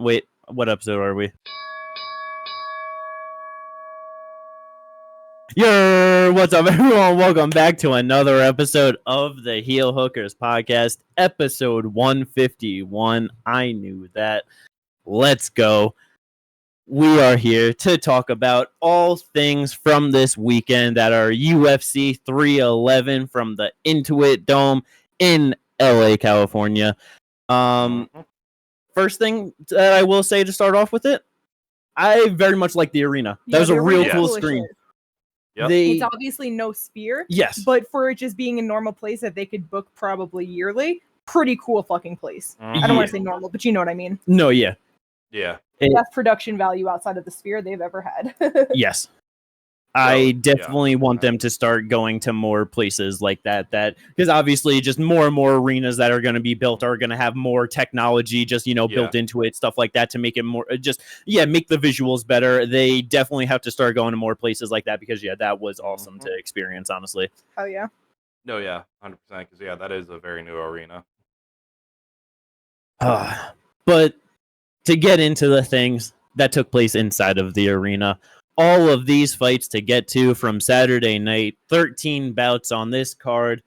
wait, what episode are we? What's up, everyone? Welcome back to another episode of the Heel Hookers podcast, episode 151. I knew that. Let's go. We are here to talk about all things from this weekend at our UFC 311 from the Intuit Dome in LA, California. First thing that I will say to start off with it, I very much like the arena. That was a real cool screen. Yep. It's obviously no Sphere. Yes. But for it just being a normal place that they could book probably yearly, pretty cool fucking place. I don't want to say normal, but you know what I mean. No, yeah. Yeah. Best production value outside of the Sphere they've ever had. Yes. I definitely want them to start going to more places like that because obviously just more and more arenas that are going to be built are going to have more technology just built into it, stuff like that, to make it more make the visuals better. They definitely have to start going to more places like that because that was awesome to experience, honestly. Oh yeah. No, yeah, 100%, because that is a very new arena. But to get into the things that took place inside of the arena, all of these fights to get to from Saturday night, 13 bouts on this card,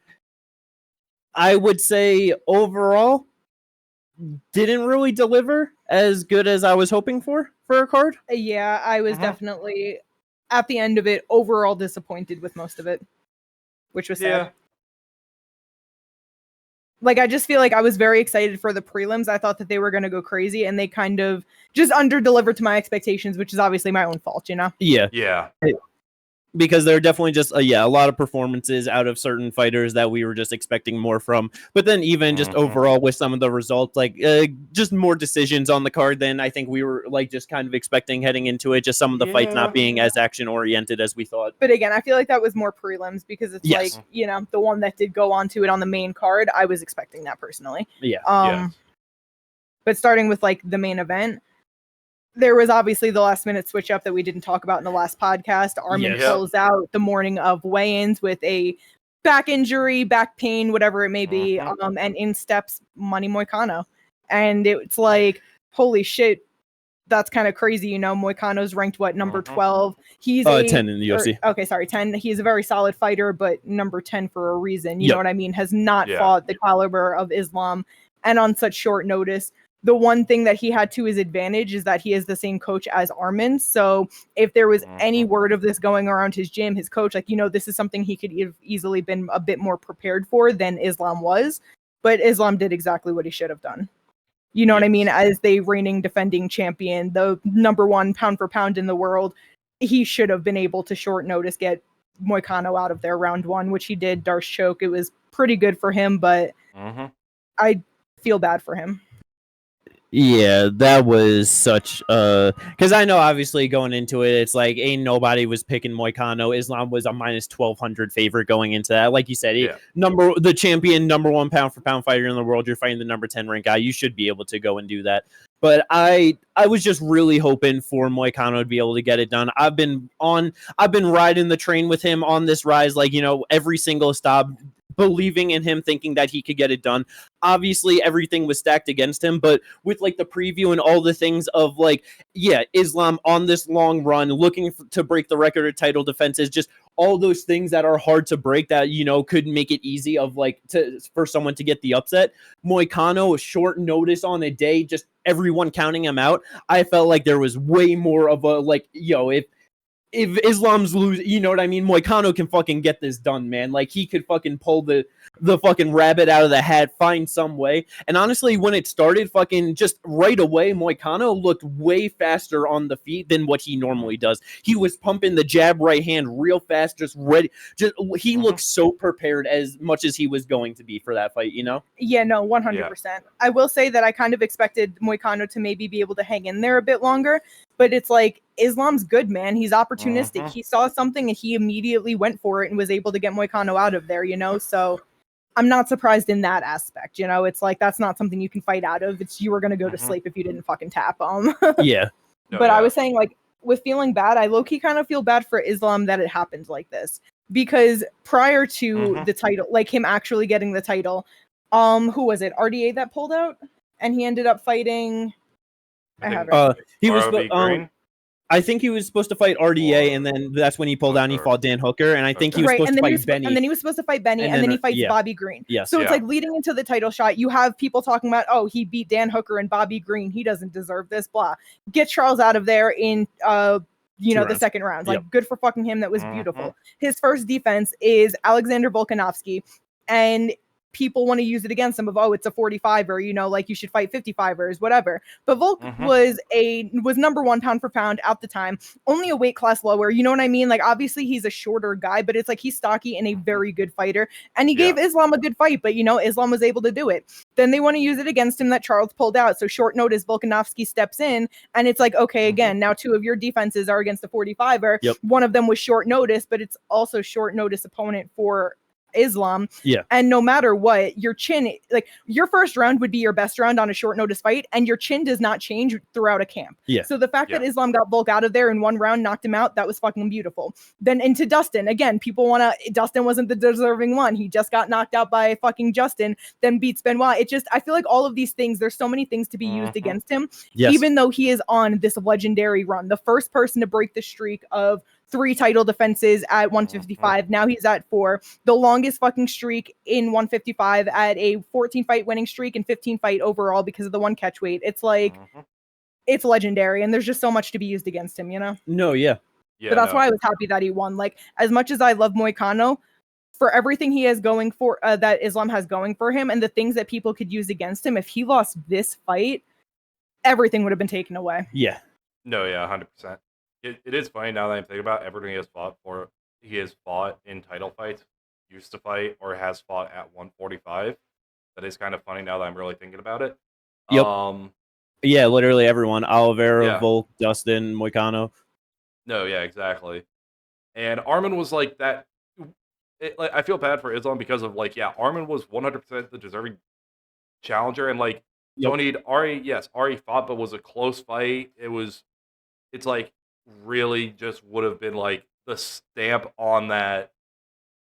I would say overall didn't really deliver as good as I was hoping for a card. Yeah, I was definitely, at the end of it, overall disappointed with most of it, which was sad. Like, I just feel like I was very excited for the prelims. I thought that they were going to go crazy, and they kind of just under-delivered to my expectations, which is obviously my own fault, Yeah. Yeah. Because there are definitely just, a lot of performances out of certain fighters that we were just expecting more from. But then even just overall with some of the results, just more decisions on the card than I think we were, just kind of expecting heading into it. Just some of the fights not being as action-oriented as we thought. But again, I feel like that was more prelims because it's the one that did go on to it on the main card. I was expecting that personally. Yeah. But starting with, the main event, there was obviously the last minute switch up that we didn't talk about in the last podcast. Armin pulls out the morning of weigh-ins with a back injury, back pain, whatever it may be, and in steps Money Moicano. And it's like, holy shit, that's kind of crazy. Moicano's ranked number 12. He's 10 in the UFC. Okay, sorry, 10. He's a very solid fighter, but number 10 for a reason. You know what I mean? Has not fought the caliber of Islam, and on such short notice. The one thing that he had to his advantage is that he is the same coach as Armin. So if there was any word of this going around his gym, his coach, this is something he could have easily been a bit more prepared for than Islam was. But Islam did exactly what he should have done. You know what I mean? As the reigning defending champion, the number one pound for pound in the world, he should have been able to short notice get Moicano out of there round one, which he did. Darce choke. It was pretty good for him, but I feel bad for him. Yeah, that was such because I know obviously going into it, it's like ain't nobody was picking Moicano. Islam was a minus 1,200 favorite going into that. Like you said, the champion, number one pound for pound fighter in the world. You're fighting the number 10 ranked guy. You should be able to go and do that. But I was just really hoping for Moicano to be able to get it done. I've been riding the train with him on this rise, every single stop, believing in him, thinking that he could get it done. Obviously, everything was stacked against him, but with the preview and all the things of Islam on this long run, looking to break the record of title defenses, just all those things that are hard to break that could make it easy for someone to get the upset. Moicano, a short notice on a day, just everyone counting him out. I felt like there was way more of a if Islam's lose, you know what I mean? Moicano can fucking get this done, man. He could fucking pull the fucking rabbit out of the hat, find some way. And honestly, when it started, fucking just right away, Moicano looked way faster on the feet than what he normally does. He was pumping the jab right hand real fast, just ready. He looked so prepared as much as he was going to be for that fight, Yeah, no, 100%. Yeah. I will say that I kind of expected Moicano to maybe be able to hang in there a bit longer. But it's Islam's good, man. He's opportunistic. He saw something and he immediately went for it and was able to get Moicano out of there, So I'm not surprised in that aspect, It's that's not something you can fight out of. It's you were going to go to sleep if you didn't fucking tap him. Yeah. But I was saying, with feeling bad, I low-key kind of feel bad for Islam that it happened like this. Because prior to the title, him actually getting the title, who was it? RDA that pulled out? And he ended up fighting... He was Green. I think he was supposed to fight RDA, and then that's when he pulled out and he fought Dan Hooker, and I think he was supposed to fight Benny. And then he was supposed to fight Benny, and then he fights Bobby Green. Yes. So it's like leading into the title shot, you have people talking about, oh, he beat Dan Hooker and Bobby Green. He doesn't deserve this, blah. Get Charles out of there in the second round. Like, good for fucking him. That was beautiful. His first defense is Alexander Volkanovski, and people want to use it against him of, oh, it's a 45er, like you should fight 55ers, whatever. But Volk was number one pound for pound at the time, only a weight class lower. You know what I mean? Like, obviously he's a shorter guy, but it's like he's stocky and a very good fighter. And he gave Islam a good fight, but Islam was able to do it. Then they want to use it against him that Charles pulled out. So short notice, Volkanovski steps in, and it's like, okay, again, now two of your defenses are against a 45er. Yep. One of them was short notice, but it's also short notice opponent for Islam. And no matter what, your chin, like your first round would be your best round on a short notice fight, and your chin does not change throughout a camp. So the fact that Islam got Volk out of there in one round, knocked him out, that was fucking beautiful. Then into Dustin. Again, people Dustin wasn't the deserving one. He just got knocked out by fucking Justin, then beats Benoit. I feel like all of these things, there's so many things to be used against him, even though he is on this legendary run. The first person to break the streak of 3 title defenses at 155. Now he's at 4. The longest fucking streak in 155 at a 14 fight winning streak and 15 fight overall because of the one catch weight. It's like, it's legendary, and there's just so much to be used against him, No, but that's why I was happy that he won. Like, as much as I love Moicano, for everything he has going for, that Islam has going for him, and the things that people could use against him, if he lost this fight, everything would have been taken away. No, 100%. It is funny now that I'm thinking about everything he has fought in title fights, used to fight, or has fought at 145. That is kind of funny now that I'm really thinking about it. Literally everyone. Oliveira, Volk, Dustin, Moicano. No, exactly. And Arman was like that. I feel bad for Islam because of Arman was 100% the deserving challenger, and don't need Ari. Ari fought, but was a close fight. It's like really just would have been like the stamp on that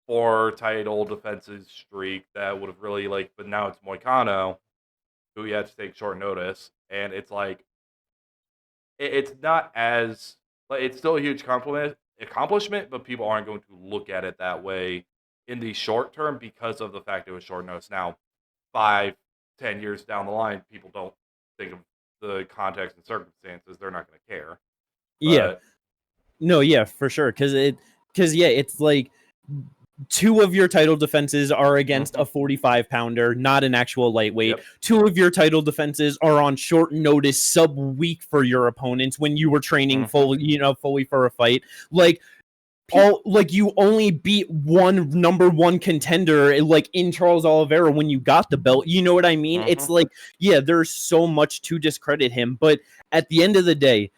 4 title defenses streak that would have really but now it's Moicano who you had to take short notice, and it's like it's not as it's still a huge accomplishment, but people aren't going to look at it that way in the short term because of the fact it was short notice. Now 5-10 years down the line, people don't think of the context and circumstances, they're not going to care. For sure, because it's like 2 of your title defenses are against a 45 pounder, not an actual lightweight. 2 of your title defenses are on short notice, sub week for your opponents when you were training fully for a fight. You only beat one number 1 contender in Charles Oliveira when you got the belt. You know what I mean? It's there's so much to discredit him, but at the end of the day,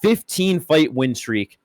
15 fight win streak.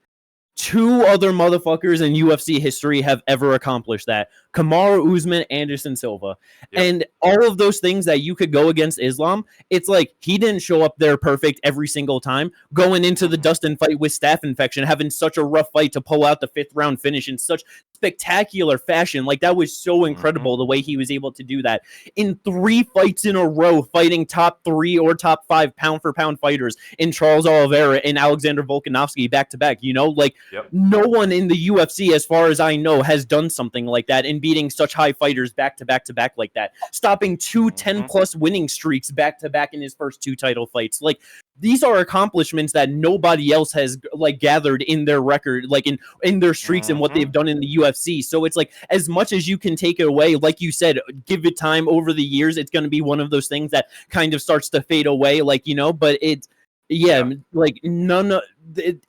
2 other motherfuckers in UFC history have ever accomplished that. Kamaru Usman, Anderson Silva. And all of those things that you could go against Islam, it's like he didn't show up there perfect every single time. Going into the Dustin fight with staph infection, having such a rough fight to pull out the 5th round finish in such spectacular fashion. That was so incredible the way he was able to do that. In 3 fights in a row, fighting top 3 or top 5 pound for pound fighters in Charles Oliveira and Alexander Volkanovski back to back. No one in the UFC, as far as I know, has done something like that and beating such high fighters back to back to back like that. Stopping 2 10+ winning streaks back to back in his first 2 title fights. These are accomplishments that nobody else has gathered in their record, in their streaks and what they've done in the UFC. So it's as much as you can take it away, like you said, give it time over the years. It's going to be one of those things that kind of starts to fade away, but it's none of it.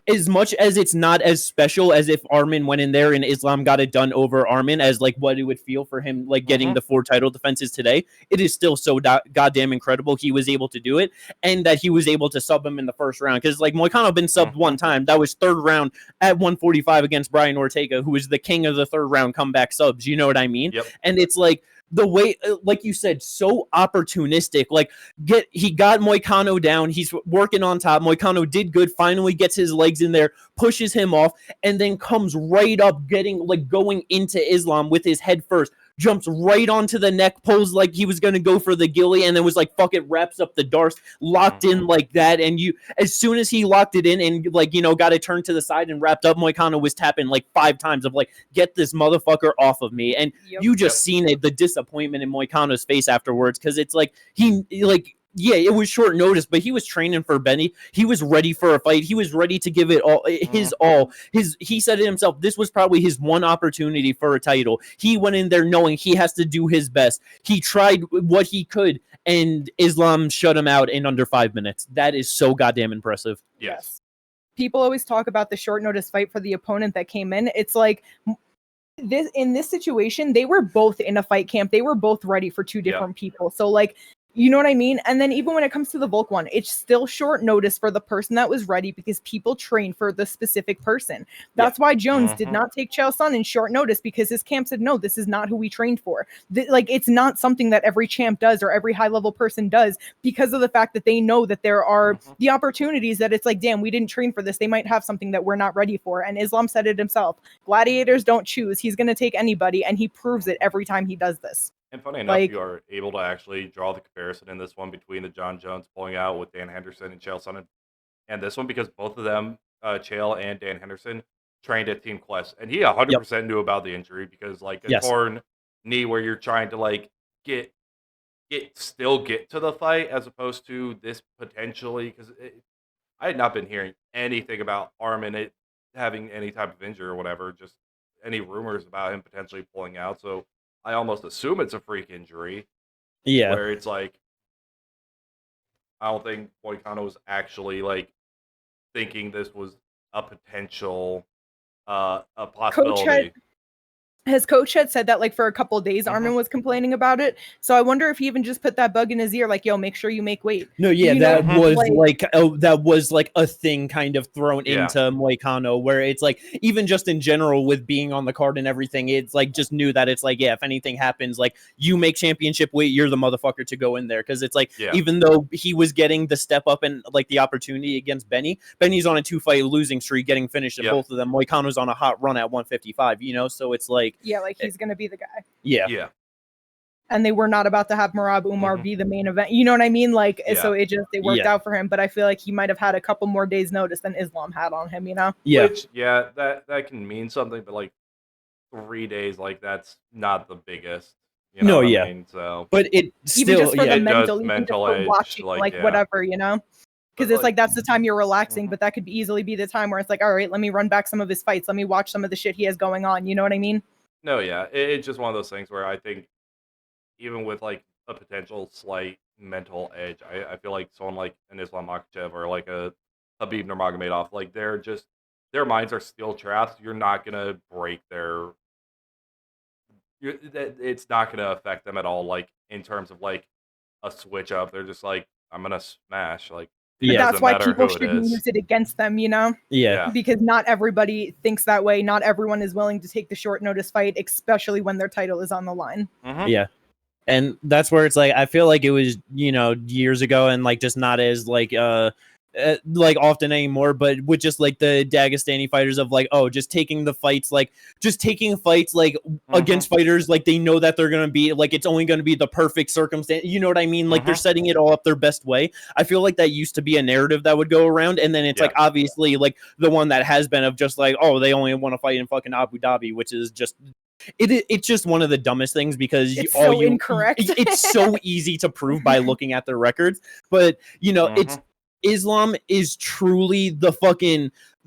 As much as it's not as special as if Arman went in there and Islam got it done over Arman as what it would feel for him getting the 4 title defenses today, it is still so goddamn incredible he was able to do it, and that he was able to sub him in the first round, because Moicano been subbed one time. That was 3rd round at 145 against Brian Ortega, who was the king of the 3rd round comeback subs. You know what I mean? And it's the way, like you said, so opportunistic. He got Moicano down. He's working on top. Moicano did good. Finally gets his legs in there, pushes him off, and then comes right up, going into Islam with his head first, jumps right onto the neck, pulls like he was going to go for the gilly, and then was like, fuck it, wraps up the darce, locked in like that. And as soon as he locked it in and like, got it turned to the side and wrapped up, Moicano was tapping like 5 times of like, get this motherfucker off of me. And you just seen the disappointment in Moicano's face afterwards, because it's like, it was short notice, but he was training for Benny. He was ready for a fight. He was ready to give it all, his all. He said it himself. This was probably his one opportunity for a title. He went in there knowing he has to do his best. He tried what he could, and Islam shut him out in under 5 minutes. That is so goddamn impressive. Yes. People always talk about the short notice fight for the opponent that came in. It's like, in this situation, they were both in a fight camp. They were both ready for 2 different people. So like, you know what I mean? And then even when it comes to the Volk one, it's still short notice for the person that was ready, because people train for the specific person. That's why Jones did not take Chael Sonnen in short notice, because his camp said, no, this is not who we trained for. It's not something that every champ does or every high level person does, because of the fact that they know that there are the opportunities that it's like, damn, we didn't train for this. They might have something that we're not ready for. And Islam said it himself. Gladiators don't choose. He's going to take anybody, and he proves it every time he does this. And funny enough, you are able to actually draw the comparison in this one between the John Jones pulling out with Dan Henderson and Chael Sonnen, and this one, because both of them, Chael and Dan Henderson, trained at Team Quest, and he 100% knew about the injury, because like a torn knee where you're trying to like get to the fight, as opposed to this potentially, because I had not been hearing anything about Armin having any type of injury or whatever, just any rumors about him potentially pulling out. So I almost assume it's a freak injury. Yeah. Where it's like, I don't think Moicano was actually like thinking this was a potential a possibility. His coach had said that like for a couple of days, Armin was complaining about it. So I wonder if he even just put that bug in his ear, like, yo, make sure you make weight. No, that was like a thing kind of thrown into Moicano, where it's like, even just in general with being on the card and everything, it's like, just knew that it's like, if anything happens, like, you make championship weight, you're the motherfucker to go in there. Because it's like, even though he was getting the step up and like the opportunity against Benny's on a 2-fight losing streak, getting finished in both of them. Moicano's on a hot run at 155, so it's like, he's gonna be the guy. Yeah. And they were not about to have Merab Umar be the main event. You know what I mean? Like, so it worked out for him. But I feel like he might have had a couple more days notice than Islam had on him. Yeah. Which, that can mean something, but like 3 days, like that's not the biggest. You know what I mean? So, but it still, even just for the mental for edge, watching, like whatever, Because it's like that's the time you're relaxing, but that could easily be the time where it's like, all right, let me run back some of his fights. Let me watch some of the shit he has going on. You know what I mean? No, it's just one of those things where I think even with like a potential slight mental edge, I feel like someone like an Islam Makhachev or like a Khabib Nurmagomedov, like their minds are still trapped. You're not gonna break it's not gonna affect them at all. Like in terms of like a switch up, they're just like, I'm gonna smash. Like that's why people shouldn't use it against them, because not everybody thinks that way. Not everyone is willing to take the short notice fight, especially when their title is on the line. And that's where it's like, I feel like it was years ago, and like just not as like often anymore, but with just like the Dagestani fighters of like, just taking fights like against fighters like they know that they're gonna be like, it's only gonna be the perfect circumstance, you know what I mean? Like they're setting it all up their best way. I feel like that used to be a narrative that would go around, and then it's like obviously like the one that has been of just like, they only want to fight in fucking Abu Dhabi, which is just it's just one of the dumbest things, because it's so incorrect. It's so easy to prove by looking at their records, but it's Islam is truly the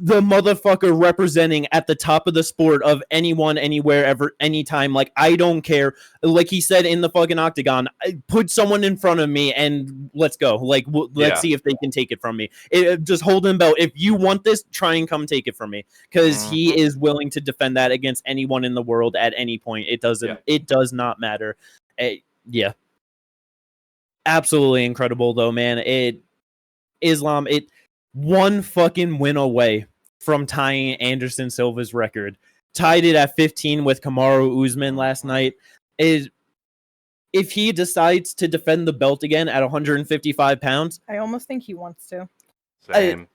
motherfucker representing at the top of the sport of anyone, anywhere, ever, anytime. Like, I don't care. Like he said in the fucking octagon, put someone in front of me and let's go. Like, let's see if they can take it from me. Just hold him belt. If you want this, try and come take it from me. Because he is willing to defend that against anyone in the world at any point. It does not matter. Absolutely incredible though, man. Islam, one fucking win away from tying Anderson Silva's record. Tied it at 15 with Kamaru Usman last night. If he decides to defend the belt again at 155 pounds... I almost think he wants to. Same.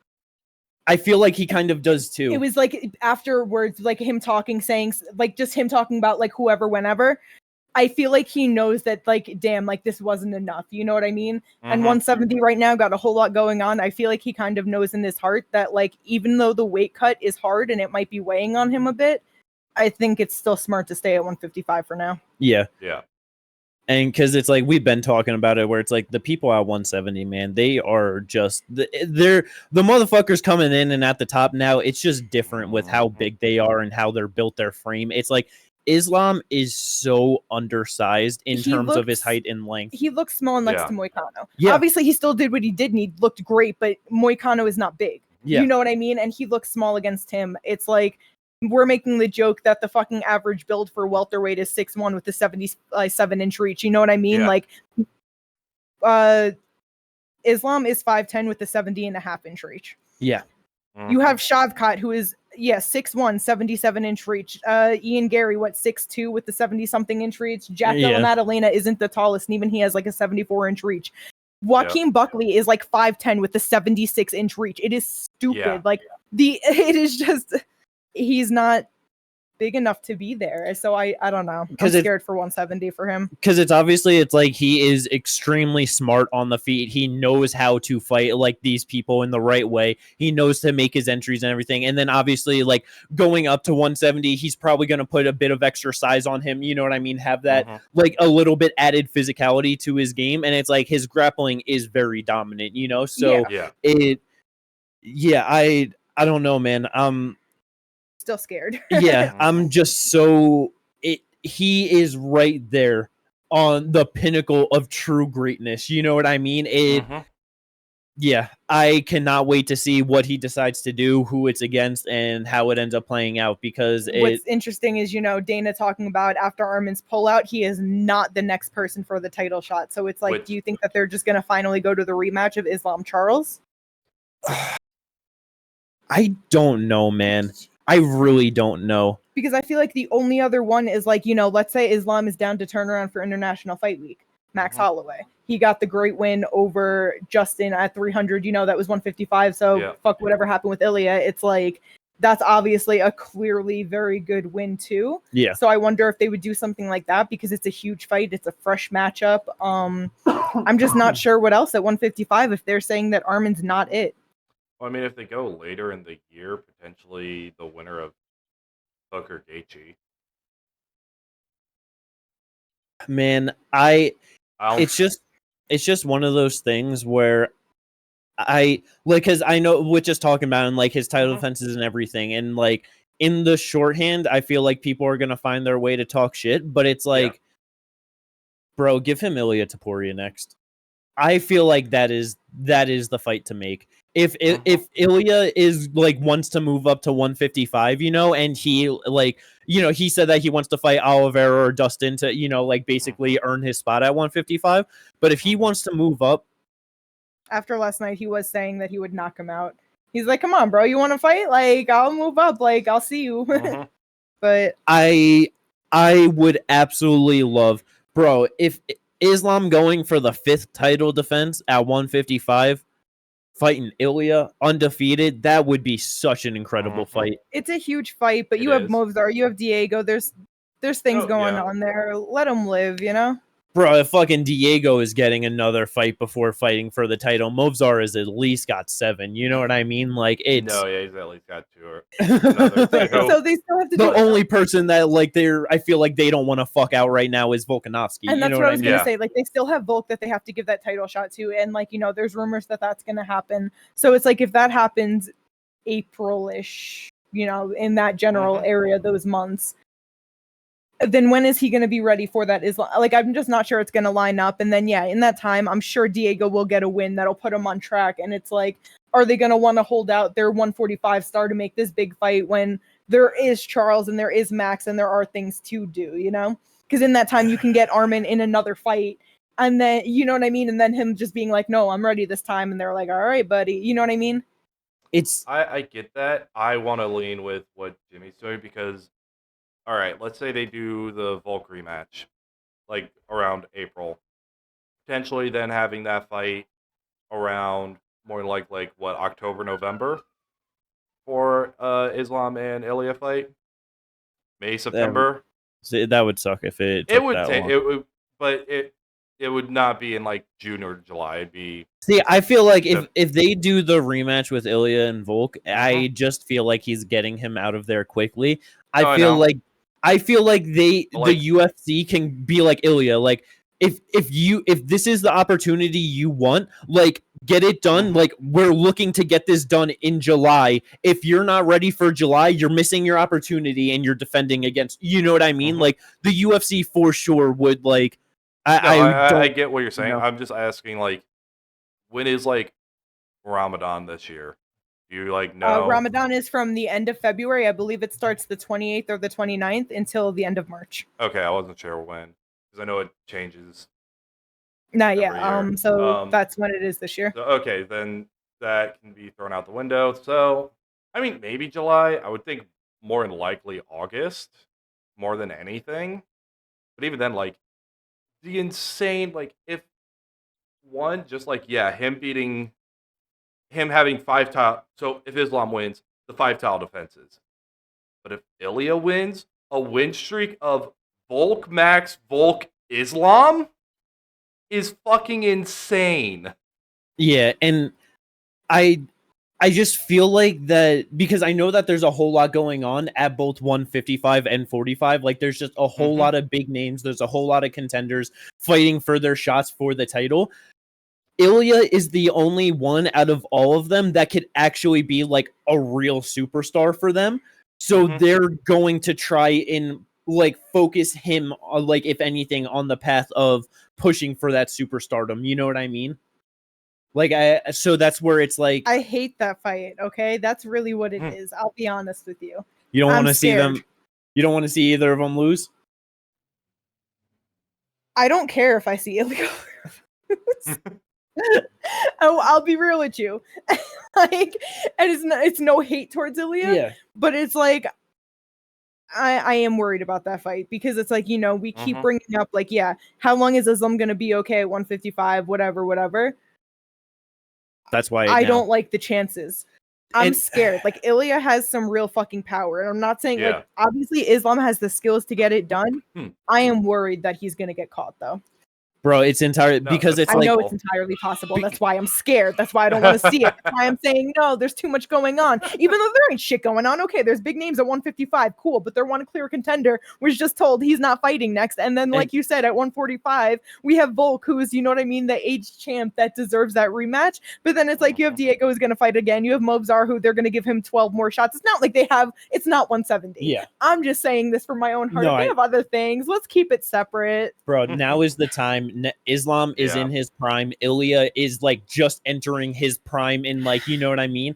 I feel like he kind of does too. It was like afterwards, like him talking, saying, like just him talking about like whoever, whenever... I feel like he knows that, like, damn, like, this wasn't enough. You know what I mean? Mm-hmm. And 170 right now got a whole lot going on. I feel like he kind of knows in his heart that, like, even though the weight cut is hard and it might be weighing on him a bit, I think it's still smart to stay at 155 for now. Yeah. Yeah. And because it's like we've been talking about it, where it's like the people at 170, man, they are just they're the motherfuckers coming in and at the top now. It's just different with how big they are and how they're built, their frame. It's like Islam is so undersized in terms of his height and length. He looks small next to Moicano. Yeah. Obviously, he still did what he did and he looked great, but Moicano is not big. Yeah. You know what I mean? And he looks small against him. It's like we're making the joke that the fucking average build for welterweight is 6'1" with the 77-inch reach. You know what I mean? Yeah. Like, Islam is 5'10" with the 70.5-inch reach. Yeah. You have Shavkat, who is 6'1", 77-inch reach. Ian Gary, 6'2" with the 70-something-inch reach. Jack Della Maddalena isn't the tallest, and even he has like a 74-inch reach. Joaquin Buckley is like 5'10" with the 76-inch reach. It is stupid. Yeah. Like it is just he's not big enough to be there. So I don't know. I'm scared for 170 for him. Because it's like he is extremely smart on the feet. He knows how to fight like these people in the right way. He knows to make his entries and everything. And then obviously like going up to 170, he's probably going to put a bit of extra size on him. You know what I mean? Have that like a little bit added physicality to his game. And it's like his grappling is very dominant, you know? So I don't know, man. Still scared. I'm just so he is right there on the pinnacle of true greatness. You know what I mean? I cannot wait to see what he decides to do, who it's against, and how it ends up playing out. Because what's interesting is, Dana talking about after Armin's pullout, he is not the next person for the title shot. So it's like, do you think that they're just going to finally go to the rematch of Islam Charles? I don't know, man. I really don't know. Because I feel like the only other one is like, let's say Islam is down to turn around for International Fight Week. Max Holloway. He got the great win over Justin at 300. That was 155. So fuck whatever happened with Ilya. It's like, that's obviously a clearly very good win too. Yeah. So I wonder if they would do something like that because it's a huge fight. It's a fresh matchup. I'm just not sure what else at 155 if they're saying that Armin's not it. Well, I mean, if they go later in the year, potentially the winner of Hook or Gaethje. Man, it's just one of those things where because I know we're just talking about and like his title defenses and everything, and like in the shorthand, I feel like people are gonna find their way to talk shit, but it's like, bro, give him Ilya Topuria next. I feel like that is the fight to make. If Ilya is like wants to move up to 155, and he like, he said that he wants to fight Oliveira or Dustin to, like basically earn his spot at 155. But if he wants to move up, after last night, he was saying that he would knock him out. He's like, "Come on, bro, you want to fight? Like, I'll move up. Like, I'll see you." But I would absolutely love, bro, if Islam going for the 5th title defense at 155. Fighting Ilya undefeated, that would be such an incredible fight. It's a huge fight, but you have Movsar, you have Diego. There's things going on there. Let them live, Bro, if fucking Diego is getting another fight before fighting for the title, Movsar has at least got 7. You know what I mean? Like it's he's at least got 2 or another. So they still have to. The only person that like I feel like they don't want to fuck out right now is Volkanovski. And that's what I was gonna say. Like they still have Volk that they have to give that title shot to, and like there's rumors that that's gonna happen. So it's like if that happens, April-ish, in that general area, those months. Then when is he going to be ready for that? Like, I'm just not sure it's going to line up. And then, in that time, I'm sure Diego will get a win that'll put him on track. And it's like, are they going to want to hold out their 145 star to make this big fight when there is Charles and there is Max and there are things to do, Because in that time, you can get Armin in another fight. And then, you know what I mean? And then him just being like, no, I'm ready this time. And they're like, all right, buddy. You know what I mean? I get that. I want to lean with what Jimmy's doing because all right, let's say they do the Volk rematch, like around April. Potentially then having that fight around more like October, November for Islam and Ilya fight. May, September. So that would suck if it It would that take long. it would, but it would not be in like June or July. It'd be. See, I feel like if they do the rematch with Ilya and Volk, I just feel like he's getting him out of there quickly. I feel like the UFC can be like Ilya, like if this is the opportunity you want, like get it done. Like we're looking to get this done in July. If you're not ready for July, you're missing your opportunity and you're defending against. You know what I mean? Like the UFC for sure would like. I get what you're saying. I'm just asking, like, when is like Ramadan this year? Do you like know? Ramadan is from the end of February. I believe it starts the 28th or the 29th until the end of March. Okay, I wasn't sure when because I know it changes. So that's when it is this year. So, okay, then that can be thrown out the window. So, I mean, maybe July. I would think more than likely August, more than anything. But even then, like. The insane, like, if one, just like, him having 5 title. So if Islam wins, the 5 title defenses. But if Ilya wins, a win streak of Volk, Max, Volk, Islam is fucking insane. Yeah, and I just feel like that because I know that there's a whole lot going on at both 155 and 45. Like there's just a whole lot of big names. There's a whole lot of contenders fighting for their shots for the title. Ilya is the only one out of all of them that could actually be like a real superstar for them. So they're going to try and like focus him like if anything on the path of pushing for that superstardom. You know what I mean? Like so that's where it's like I hate that fight. Okay, that's really what it is. I'll be honest with you. You don't want to see them. You don't want to see either of them lose. I don't care if I see Ilya. I'll be real with you. Like, and it's no hate towards Ilya, but it's like I am worried about that fight because it's like we keep bringing up like how long is Islam gonna be okay at 155? Whatever. That's why I don't like the chances. I'm scared. Like Ilya has some real fucking power, and I'm not saying like obviously Islam has the skills to get it done. I am worried that he's gonna get caught though. Bro, it's entirely because it's I know it's entirely possible. That's why I'm scared. That's why I don't want to see it. That's why I'm saying no, there's too much going on. Even though there ain't shit going on. Okay, there's big names at 155. Cool, but they're one clear contender. We're just told he's not fighting next. And then, like you said, at 145, we have Volk, who is, you know what I mean, the age champ that deserves that rematch. But then it's like you have Diego who's going to fight again. You have Mobzar, who they're going to give him 12 more shots. It's not like it's not 170. Yeah. I'm just saying this for my own heart. They have other things. Let's keep it separate. Bro, now is the time. Islam is in his prime. Ilya is like just entering his prime in like, you know what I mean?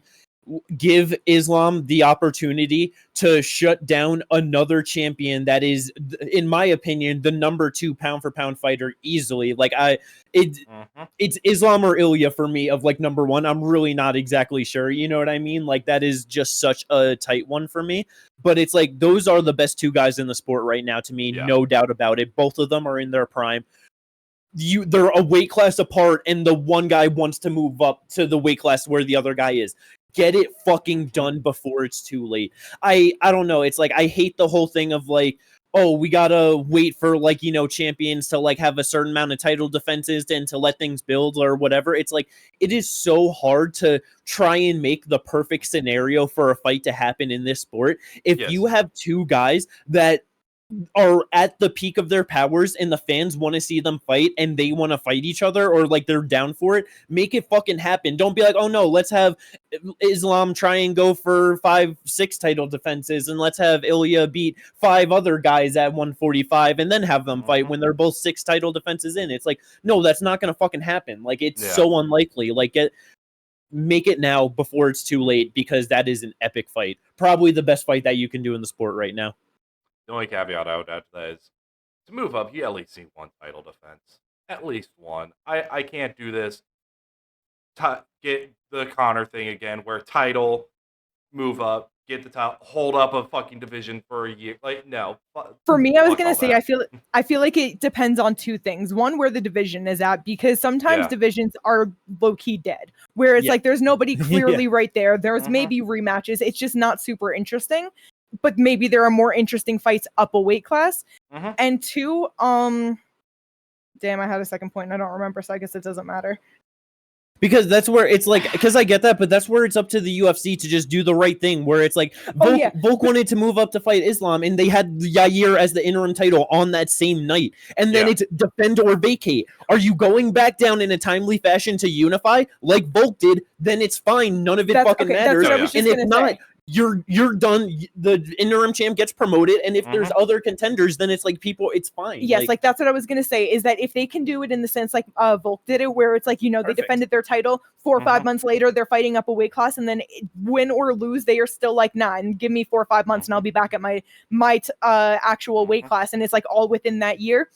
Give Islam the opportunity to shut down another champion that is, in my opinion, the number 2 pound for pound fighter easily. Like it's Islam or Ilya for me of like number 1. I'm really not exactly sure. You know what I mean? Like that is just such a tight one for me. But it's like those are the best 2 guys in the sport right now to me. No doubt about it. Both of them are in their prime. They're a weight class apart, and the one guy wants to move up to the weight class where the other guy is. Get it fucking done before it's too late. I don't know. It's like I hate the whole thing of like, oh, we gotta wait for like, you know, champions to like have a certain amount of title defenses and to let things build or whatever. It's like it is so hard to try and make the perfect scenario for a fight to happen in this sport. If you have 2 guys that are at the peak of their powers and the fans want to see them fight and they want to fight each other or like they're down for it, make it fucking happen. Don't be like, oh no, let's have Islam try and go for 5-6 title defenses and let's have Ilya beat 5 other guys at 145 and then have them fight when they're both 6 title defenses in. It's like, no, that's not gonna fucking happen. Like it's so unlikely. Like make it now before it's too late, because that is an epic fight. Probably the best fight that you can do in the sport right now. The only caveat I would add to that is to move up, you at least need 1 title defense. At least 1. I can't do this. Get the Connor thing again, where title, move up, get the title, hold up a fucking division for a year. Like, no. For me, I was gonna say, I feel like it depends on 2 things. One, where the division is at, because sometimes divisions are low key dead, where it's like there's nobody clearly right there. There's maybe rematches. It's just not super interesting. but maybe there are more interesting fights up a weight class. And 2, damn, I had a second point and I don't remember, so I guess it doesn't matter. Because that's where it's like, because I get that, but that's where it's up to the UFC to just do the right thing, where it's like, Volk wanted to move up to fight Islam, and they had Yair as the interim title on that same night. And then it's defend or vacate. Are you going back down in a timely fashion to unify, like Volk did? Then it's fine. None of it fucking matters. And if not, you're done. The interim champ gets promoted, and if there's other contenders, then it's like it's fine. Yes, like that's what I was gonna say, is that if they can do it in the sense like Volk did it, where it's like, you know, they defended their title 4 or 5 months later, they're fighting up a weight class, and then win or lose, they are still like, nah, and give me 4 or 5 months and I'll be back at my actual weight class, and it's like all within that year.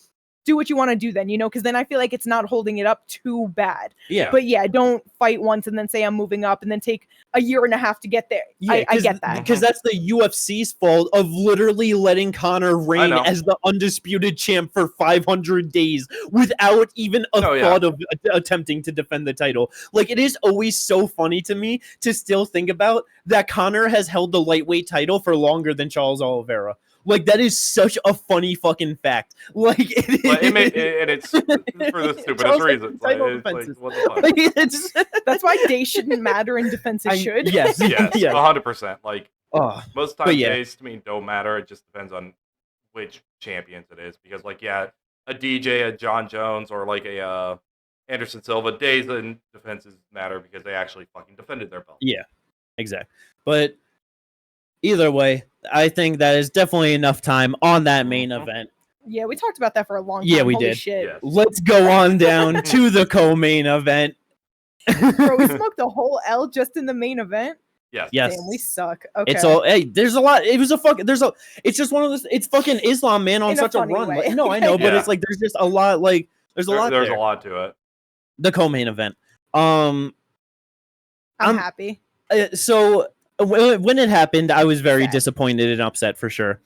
Do what you want to do then, you know, because then I feel like it's not holding it up too bad. Yeah. But yeah, don't fight once and then say I'm moving up and then take a year and a half to get there. Yeah, I get that. Because that's the UFC's fault of literally letting Conor reign as the undisputed champ for 500 days without even a thought of attempting to defend the title. Like, it is always so funny to me to still think about that Conor has held the lightweight title for longer than Charles Oliveira. Like, that is such a funny fucking fact. Like, and it's for the stupidest reasons. That's why days shouldn't matter and defenses should. Yes, 100%. Like, most times days to me don't matter. It just depends on which champions it is. Because, like, a DJ, a John Jones, or like a Anderson Silva, days and defenses matter because they actually fucking defended their belt. Yeah, exactly. But either way, I think that is definitely enough time on that main event. Yeah, we talked about that for a long time. Yeah, we did. Shit. Yes. Let's go on down to the co-main event. Bro, we smoked a whole L just in the main event. Yes. Damn, we suck. Okay. It's all. Hey, there's a lot. It was a fuck. It's just one of those. It's fucking Islam, man, on such a run. Like, no, I know, but it's like there's just a lot. Like there's a lot. There's a lot to it. The co-main event. I'm happy. So when it happened, I was very disappointed and upset for sure.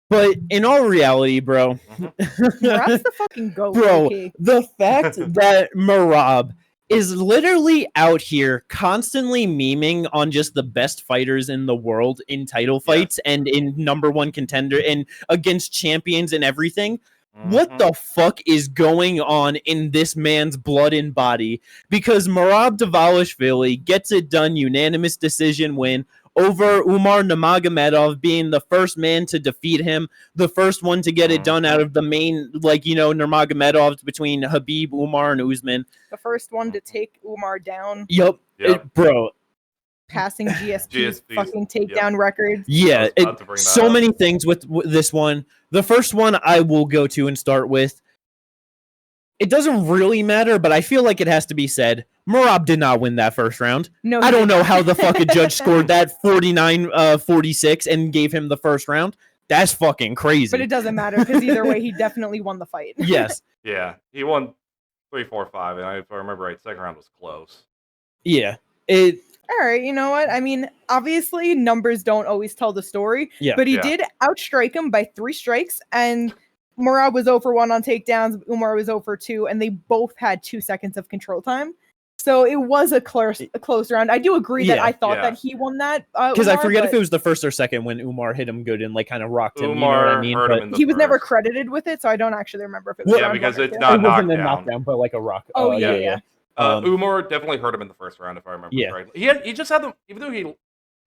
But in all reality, bro, Merab's the fucking goat. Bro, the fact that Merab is literally out here constantly memeing on just the best fighters in the world in title fights and in number one contender and against champions and everything. What the fuck is going on in this man's blood and body? Because Merab Dvalishvili gets it done, unanimous decision win over Umar Nurmagomedov, being the first man to defeat him, the first one to get it done out of the main, like, you know, Nurmagomedov between Khabib, Umar, and Usman. The first one to take Umar down. Yep. Bro. Passing GSP's fucking takedown records. Yeah, so many things with this one. The first one I will go to and start with. It doesn't really matter, but I feel like it has to be said. Merab did not win that first round. No, I don't know how the fucking judge scored that 49-46 and gave him the first round. That's fucking crazy. But it doesn't matter because either way, he definitely won the fight. Yes. Yeah, he won 3, 4, 5, and if I remember right, second round was close. Yeah. All right, you know what? I mean, obviously, numbers don't always tell the story. Yeah. But he did outstrike him by 3 strikes, and Merab was 0-for-1 on takedowns. Umar was 0-for-2, and they both had 2 seconds of control time. So it was a close round. I do agree that I thought that he won that. Because I forget if it was the first or second when Umar hit him good and like kind of rocked him. Umar, you know what I mean? But he was never credited with it, so I don't actually remember if it was. Yeah, because it's not it wasn't a knockdown, but like a rock. Oh yeah. Umar definitely hurt him in the first round, if I remember correctly. He just had them, even though he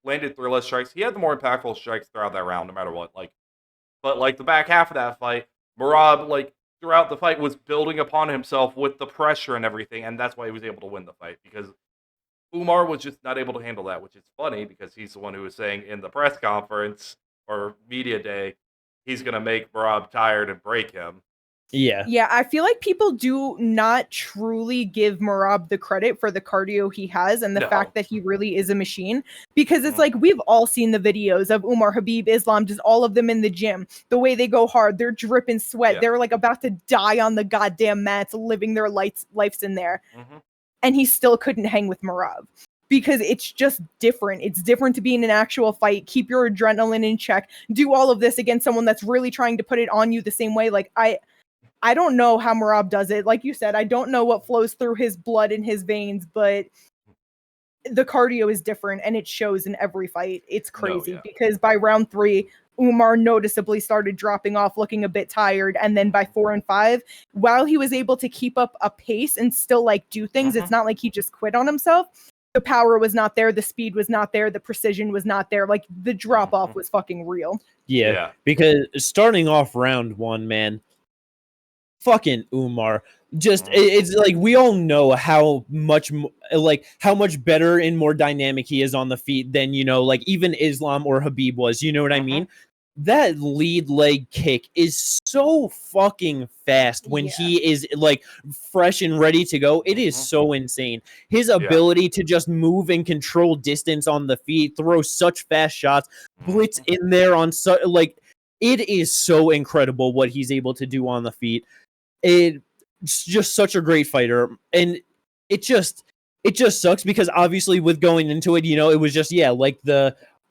landed 3 less strikes, he had the more impactful strikes throughout that round, no matter what. But the back half of that fight, Merab, throughout the fight, was building upon himself with the pressure and everything, and that's why he was able to win the fight, because Umar was just not able to handle that, which is funny, because he's the one who was saying in the press conference, or media day, he's going to make Merab tired and break him. Yeah, I feel like people do not truly give Merab the credit for the cardio he has and the fact that he really is a machine, because it's like we've all seen the videos of Umar, Khabib, Islam, just all of them in the gym, the way they go hard, they're dripping sweat, they're like about to die on the goddamn mats, living their lives in there, and he still couldn't hang with Merab. Because it's just different. It's different to be in an actual fight, keep your adrenaline in check, do all of this against someone that's really trying to put it on you the same way. Like, I don't know how Merab does it. Like you said, I don't know what flows through his blood in his veins, but the cardio is different, and it shows in every fight. It's crazy because by round 3, Umar noticeably started dropping off, looking a bit tired. And then by 4 and 5, while he was able to keep up a pace and still like do things, it's not like he just quit on himself. The power was not there. The speed was not there. The precision was not there. Like the drop off was fucking real. Yeah, because starting off round 1, man, fucking Umar. Just it's like we all know how much better and more dynamic he is on the feet than, you know, like even Islam or Khabib was, you know what I mean? That lead leg kick is so fucking fast when he is like fresh and ready to go. It is so insane. His ability to just move and control distance on the feet, throw such fast shots, blitz in there on like it is so incredible what he's able to do on the feet. It's just such a great fighter, and it just sucks because obviously with going into it, you know, it was just like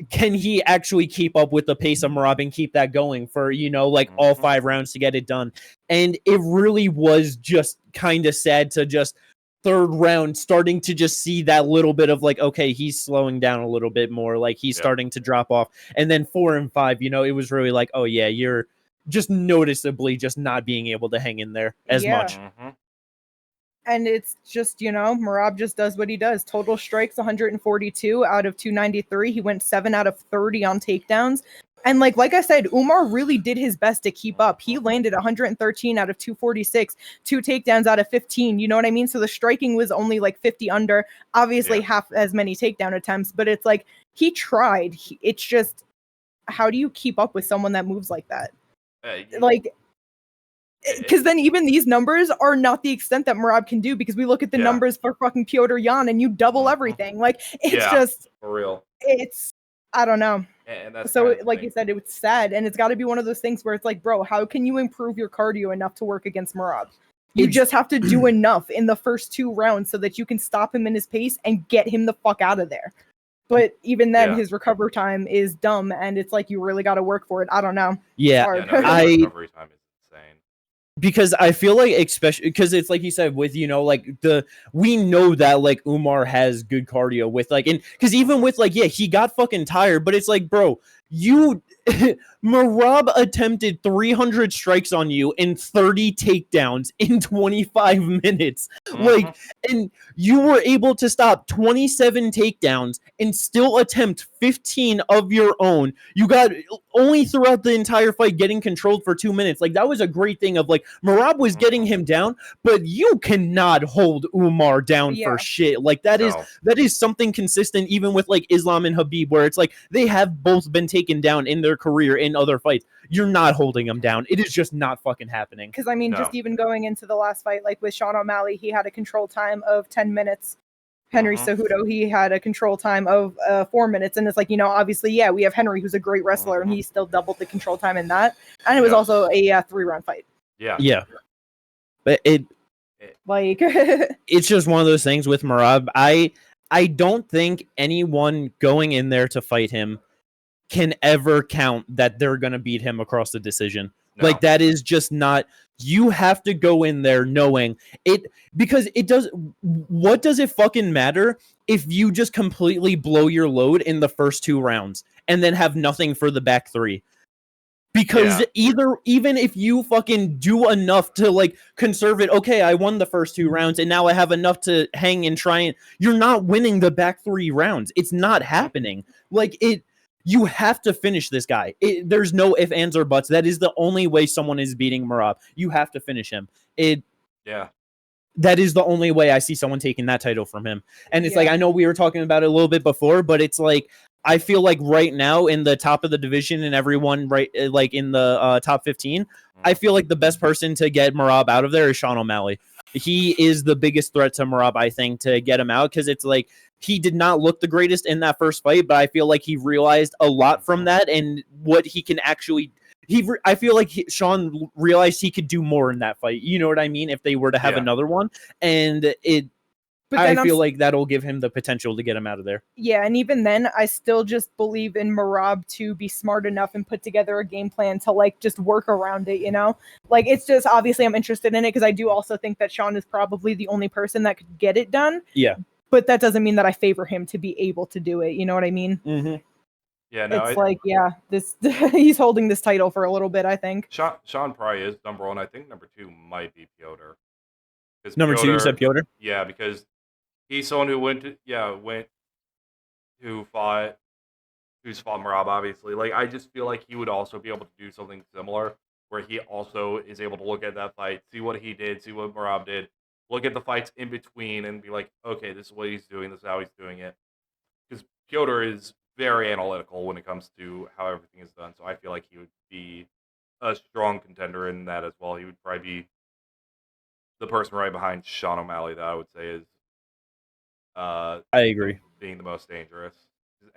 can he actually keep up with the pace of Merab and keep that going for, you know, like all 5 rounds to get it done. And it really was just kind of sad to just 3rd round starting to just see that little bit of like, okay, he's slowing down a little bit more, like he's starting to drop off. And then 4 and 5, you know, it was really like, oh yeah, you're just noticeably just not being able to hang in there as much. And it's just, you know, Merab just does what he does. Total strikes 142 out of 293. He went 7 out of 30 on takedowns. And like I said, Umar really did his best to keep up. He landed 113 out of 246, 2 takedowns out of 15. You know what I mean? So the striking was only like 50 under, obviously half as many takedown attempts, but it's like he tried. It's just, how do you keep up with someone that moves like that? Like, because then even these numbers are not the extent that Merab can do, because we look at the numbers for fucking Piotr Jan and you double everything. Like, it's just for real. It's, I don't know. And that's so like you said, it's sad, and it's got to be one of those things where it's like, bro, how can you improve your cardio enough to work against Merab? You just have to do enough in the first 2 rounds so that you can stop him in his pace and get him the fuck out of there. But even then, his recovery time is dumb, and it's like you really got to work for it. I don't know. Yeah, recovery time is insane. Because I feel like, especially because it's like you said, with, you know, like we know that like Umar has good cardio with like, and because even with like, he got fucking tired, but it's like, bro, Merab attempted 300 strikes on you and 30 takedowns in 25 minutes. Like, and you were able to stop 27 takedowns and still attempt 15 of your own. You got only throughout the entire fight getting controlled for 2 minutes. Like, that was a great thing of like, Merab was getting him down, but you cannot hold Umar down for shit. Like, that is something consistent even with like Islam and Khabib, where it's like they have both been taken down in their career in other fights. You're not holding them down. It is just not fucking happening. Because I mean, just even going into the last fight, like with Sean O'Malley, he had a control time of 10 minutes. Henry Cejudo, he had a control time of 4 minutes. And it's like, you know, obviously, we have Henry, who's a great wrestler, and he still doubled the control time in that. And it was also a 3-round fight. Yeah. But like it's just one of those things with Merab. I don't think anyone going in there to fight him can ever count that they're going to beat him across the decision. No. Like, that is just not, you have to go in there knowing it, because what does it fucking matter if you just completely blow your load in the first 2 rounds and then have nothing for the back 3? Because even if you fucking do enough to like conserve it, okay, I won the first 2 rounds and now I have enough to hang and try, and you're not winning the back 3 rounds. It's not happening. Like, you have to finish this guy. There's no ifs, ands, or buts. That is the only way someone is beating Merab. You have to finish him. That is the only way I see someone taking that title from him. And it's like, I know we were talking about it a little bit before, but it's like, I feel like right now in the top of the division and everyone like in the top 15, I feel like the best person to get Merab out of there is Sean O'Malley. He is the biggest threat to Merab, I think, to get him out, because it's like, he did not look the greatest in that first fight, but I feel like he realized a lot from that and what he can actually. I feel like Sean realized he could do more in that fight. You know what I mean? If they were to have another one, and I feel like that'll give him the potential to get him out of there. Yeah, and even then, I still just believe in Merab to be smart enough and put together a game plan to like just work around it, you know? Like, it's just, obviously I'm interested in it because I do also think that Sean is probably the only person that could get it done. Yeah. but that doesn't mean that I favor him to be able to do it. You know what I mean? Mm-hmm. Yeah, no, this he's holding this title for a little bit, I think. Sean probably is number 1. I think number 2 might be Piotr. Number 2, you said Piotr? Yeah, because he's someone who who's fought Merab, obviously. Like, I just feel like he would also be able to do something similar, where he also is able to look at that fight, see what he did, see what Merab did, look at the fights in between, and be like, okay, this is what he's doing, this is how he's doing it. Because Piotr is very analytical when it comes to how everything is done, so I feel like he would be a strong contender in that as well. He would probably be the person right behind Sean O'Malley that I would say is I agree. Being the most dangerous.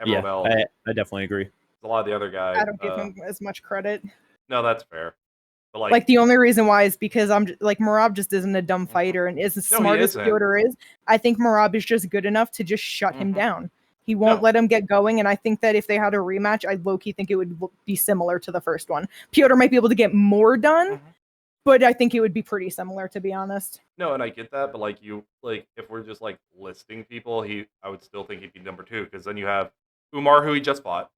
Everyone else, I definitely agree. A lot of the other guys. I don't give him as much credit. No, that's fair. But like the only reason why is because Merab just isn't a dumb fighter and is as smart as Piotr is. I think Merab is just good enough to just shut him down. He won't let him get going, and I think that if they had a rematch, I low-key think it would be similar to the first one. Piotr might be able to get more done, but I think it would be pretty similar, to be honest. No, and I get that, but if we're just listing people, I would still think he'd be number 2, because then you have Umar, who he just fought,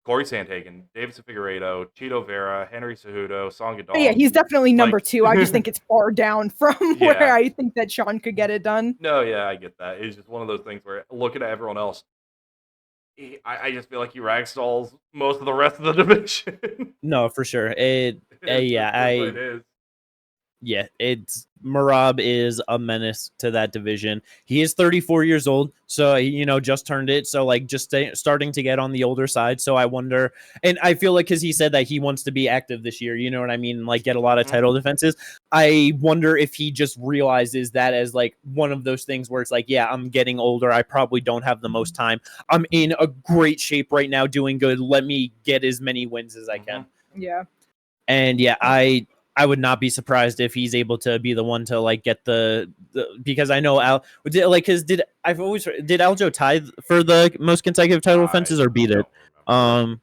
Corey Sandhagen, Davidson Figueiredo, Chito Vera, Henry Cejudo, Song Yadong. Yeah, he's definitely number 2. I just think it's far down from where I think that Sean could get it done. No, yeah, I get that. It's just one of those things where looking at everyone else, I just feel like he ragstalls most of the rest of the division. No, for sure. It is. Yeah, Merab is a menace to that division. He is 34 years old, so just turned it. So starting to get on the older side. So I wonder, and I feel like because he said that he wants to be active this year. You know what I mean? Get a lot of title defenses. I wonder if he just realizes that as one of those things where it's I'm getting older. I probably don't have the most time. I'm in a great shape right now, doing good. Let me get as many wins as I can. Yeah, and I would not be surprised if he's able to be the one to get the because I know did Aljo tie for the most consecutive title defenses or beat it? I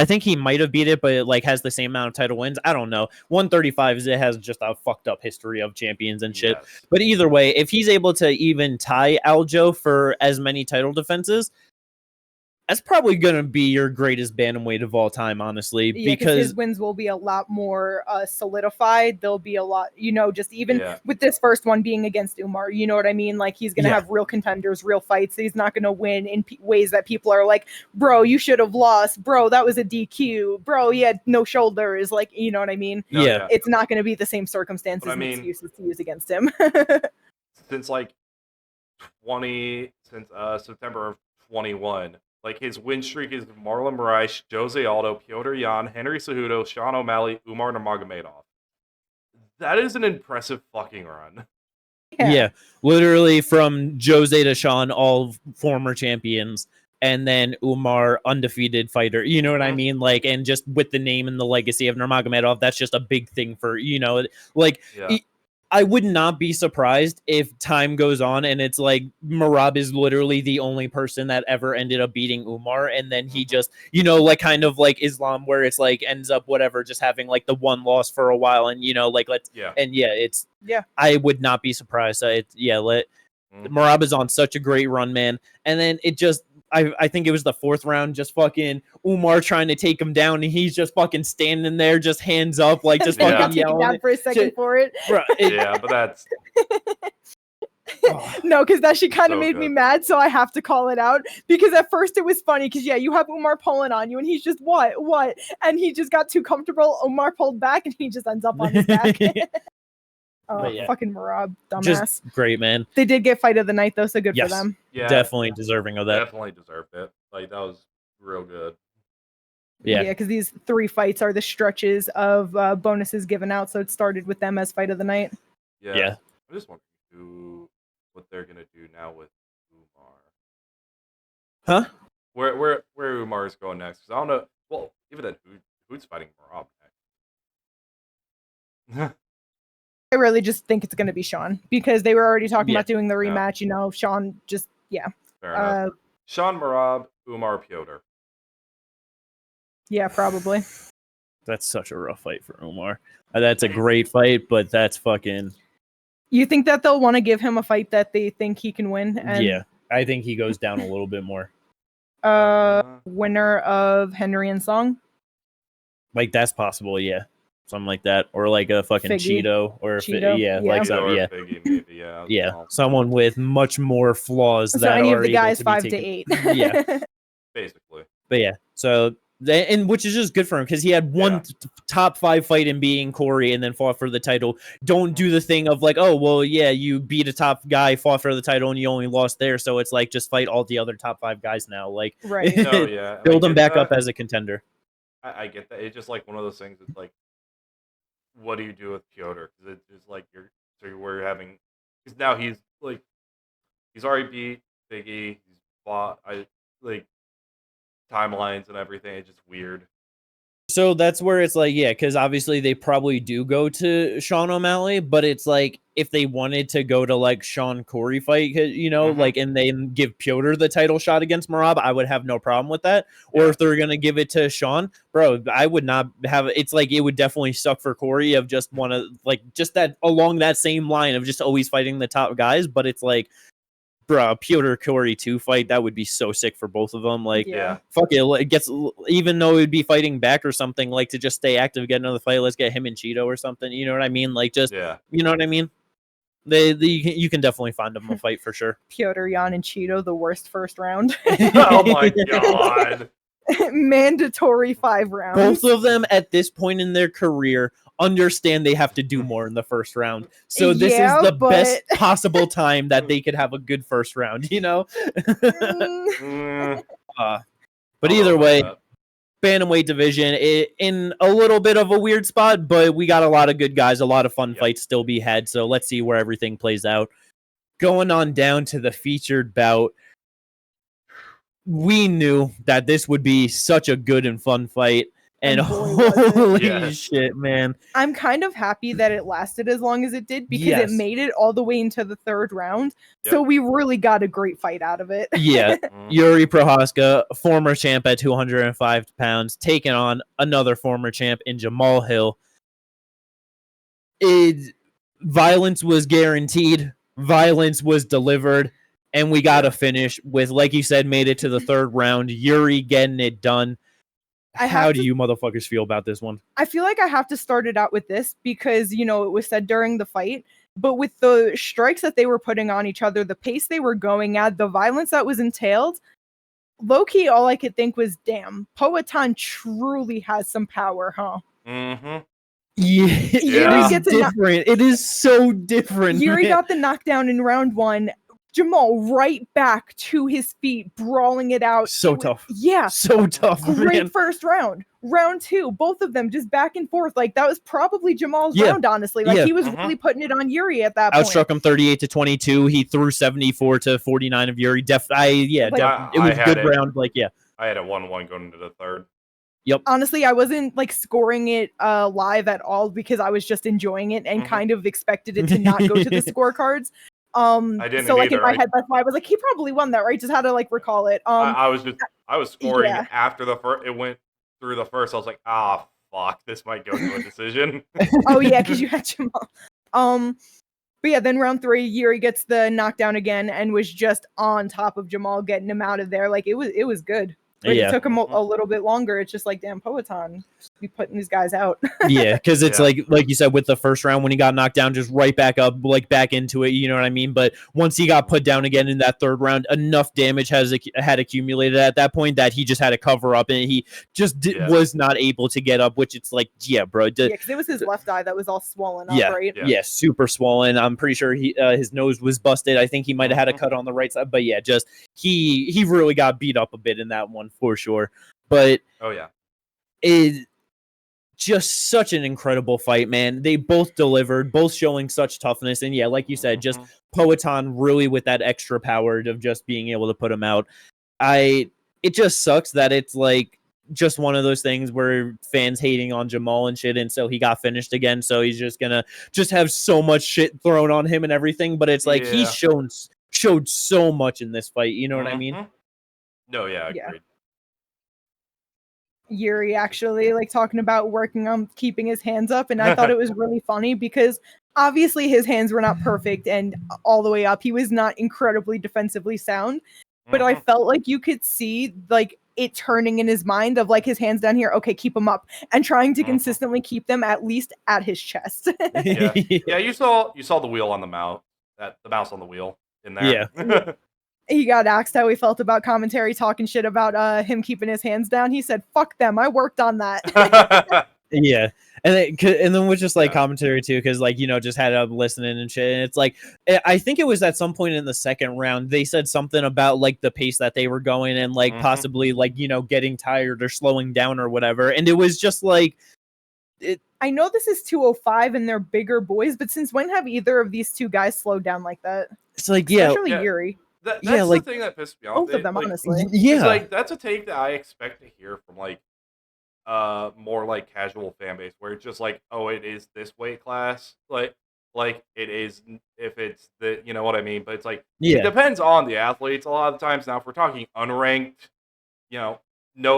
think he might have beat it, but it has the same amount of title wins. I don't know. 135 has just a fucked up history of champions and shit. Yes. But either way, if he's able to even tie Aljo for as many title defenses, that's probably going to be your greatest bantamweight of all time, honestly. Yeah, because his wins will be a lot more solidified. There'll be a lot, just even with this first one being against Umar, you know what I mean? He's going to have real contenders, real fights. He's not going to win in ways that people are like, bro, you should have lost. Bro, that was a DQ. Bro, he had no shoulders. You know what I mean? Yeah. It's not going to be the same circumstances and excuses to use against him. since September of 21, his win streak is Marlon Moraes, Jose Aldo, Piotr Jan, Henry Cejudo, Sean O'Malley, Umar Nurmagomedov. That is an impressive fucking run. Yeah, literally from Jose to Sean, all former champions, and then Umar, undefeated fighter. You know what I mean? And just with the name and the legacy of Nurmagomedov, that's just a big thing for, I would not be surprised if time goes on and it's Merab is literally the only person that ever ended up beating Umar, and then he just, kind of like Islam, where it's ends up whatever, just having the one loss for a while, and I would not be surprised. Merab is on such a great run, man, and then it just. I think it was the 4th round, just fucking Umar trying to take him down, and he's just fucking standing there, just hands up, just fucking yelling. Down for a second for it. Yeah, but that's... No, because that shit kind of made me mad, so I have to call it out. Because at first it was funny, because you have Umar pulling on you, and he's just, what? And he just got too comfortable. Umar pulled back, and he just ends up on his back. Fucking Merab, dumbass. Just great, man. They did get fight of the night, though, so good for them. Yeah, definitely deserving of that. Definitely deserved it. That was real good. Yeah, because these 3 fights are the stretches of bonuses given out, so it started with them as fight of the night. Yeah. I just want to do what they're gonna do now with Umar. Huh? Where Umar is going next? Because I don't know. Well, even then, who's fighting Merab next? I really just think it's going to be Sean, because they were already talking about doing the rematch. Sean just, Fair enough. Sean, Merab, Umar, Piotr. Yeah, probably. That's such a rough fight for Umar. That's a great fight, but that's fucking... You think that they'll want to give him a fight that they think he can win? And yeah, I think he goes down a little bit more. Winner of Henry and Song? Like, that's possible, yeah. Something like that. Or like a fucking Figgy. Cheeto. Or Cheeto, like Cheeto some, yeah. Figgy, maybe, yeah. Yeah, someone with much more flaws So that any are of the able guys to be 5 to taken. 8. Yeah. Basically. But yeah, so and which is just good for him because he had one top 5 fight in being Corey and then fought for the title. Don't do the thing of like, oh well, yeah, you beat a top guy, fought for the title, and you only lost there. So it's like just fight all the other top 5 guys now. Like, right? No, yeah, build him back up as a contender. I get that. It's just like one of those things. It's like, what do you do with Piotr? Because it's just like we're having because now he's already beat Biggie. He's fought. Timelines and everything. It's just weird. So that's where it's like, yeah, because obviously they probably do go to Sean O'Malley, but it's like if they wanted to go to like Sean Corey fight, you know, like and then give Piotr the title shot against Merab, I would have no problem with that. Or if they're gonna give it to Sean, bro, I would not have. It's like it would definitely suck for Corey of just want to like just that along that same line of just always fighting the top guys, but it's like. Bro, Piotr Corey 2 fight, that would be so sick for both of them. Like, fuck it gets, even though it would be fighting back or something, like to just stay active, get another fight. Let's get him and Cheeto or something. You know what I mean? Like, just, you know what I mean? You can definitely find them a fight for sure. Piotr, Jan, and Cheeto, the worst first round. Oh my god. Mandatory 5 rounds. Both of them at this point in their career understand they have to do more in the first round. So this is the best possible time that they could have a good first round, you know? But either way, bantamweight division in a little bit of a weird spot, but we got a lot of good guys, a lot of fun fights still be had. So let's see where everything plays out. Going on down to the featured bout. We knew that this would be such a good and fun fight. And holy shit, man. I'm kind of happy that it lasted as long as it did because it made it all the way into the 3rd round. So we really got a great fight out of it. Yeah. Jiri Prochazka, former champ at 205 pounds, taking on another former champ in Jamahal Hill. Violence was guaranteed. Violence was delivered. And we got a finish with, like you said, made it to the 3rd round. Jiri getting it done. How do you motherfuckers feel about this one? I feel like I have to start it out with this because, you know, it was said during the fight, but with the strikes that they were putting on each other, the pace they were going at, the violence that was entailed, low-key, all I could think was, damn, Payton truly has some power, huh? Yeah, it's different. It is so different. Jiri got the knockdown in round 1. Jamal right back to his feet, brawling it out. So tough. Yeah. So tough. Great first round. Round 2, both of them just back and forth. Like, that was probably Jamal's round, honestly. Like, he was really putting it on Jiri at that point. Outstruck him 38-22. He threw 74-49 of Jiri. It was a good round. Like, I had a 1-1 going into the 3rd. Yep. Honestly, I wasn't like scoring it live at all because I was just enjoying it and kind of expected it to not go to the scorecards. I didn't so like either. in my head, that's why I was like, he probably won that, right? Just had to like recall it. I was scoring after the first. It went through the first. I was like, fuck, this might go to a decision. Oh yeah, because you had Jamal. But yeah, then round 3, Jiri gets the knockdown again and was just on top of Jamal, getting him out of there. Like it was good. But it took him a little bit longer. It's just like, damn, Payton, be putting these guys out. Yeah, because it's like you said with the first round when he got knocked down, just right back up, like back into it. You know what I mean? But once he got put down again in that 3rd round, enough damage had accumulated at that point that he just had to cover up, and he just was not able to get up. Which it's like, bro. Because it was his left eye that was all swollen up, right? Yeah, super swollen. I'm pretty sure his nose was busted. I think he might have had a cut on the right side, but just he really got beat up a bit in that one. For sure. But it just such an incredible fight, man. They both delivered, both showing such toughness. And like you said, just Payton really with that extra power of just being able to put him out. It just sucks that it's like just one of those things where fans hating on Jamal and shit, and so he got finished again, so he's just gonna just have so much shit thrown on him and everything. But it's like he showed so much in this fight, you know what I mean? No, agreed. Jiri actually like talking about working on keeping his hands up, and I thought it was really funny because obviously his hands were not perfect and all the way up. He was not incredibly defensively sound, but I felt like you could see like it turning in his mind of like his hands down here. Okay, keep them up and trying to consistently keep them at least at his chest. yeah. You saw the wheel on the mouse, the mouse on the wheel in there. Yeah. He got asked how he felt about commentary talking shit about him keeping his hands down. He said, "Fuck them. I worked on that." Yeah, and then with just like commentary too, because like just had up listening and shit. And it's like I think it was at some point in the second round they said something about like the pace that they were going and like possibly like getting tired or slowing down or whatever. And it was just like I know this is 205 and they're bigger boys, but since when have either of these two guys slowed down like that? It's like especially Jiri. That's the thing that pissed me off. Both of them, like, honestly. Yeah, like that's a take that I expect to hear from like more like casual fan base where it's just like, oh, it is this weight class, like it is if it's the what I mean. But it's like it depends on the athletes a lot of the times. Now, if we're talking unranked, no,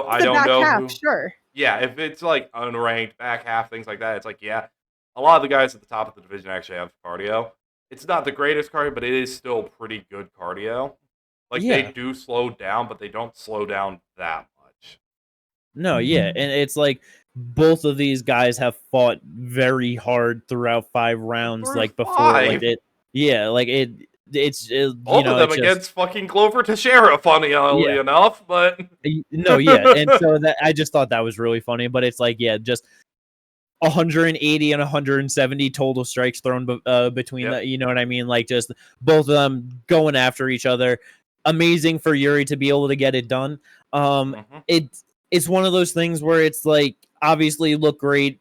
I don't know half, who. Sure. Yeah, if it's like unranked back half things like that, it's like a lot of the guys at the top of the division actually have cardio. It's not the greatest cardio, but it is still pretty good cardio. Like, they do slow down, but they don't slow down that much. No, yeah. And it's like both of these guys have fought very hard throughout 5 rounds, like before. Like it's both of them against fucking Glover Teixeira, funny enough, but no, yeah. And so that I just thought that was really funny, but it's like, just 180 and 170 total strikes thrown between the, you know what I mean? Like just both of them going after each other. Amazing for Jiri to be able to get it done. It's one of those things where it's like obviously look great.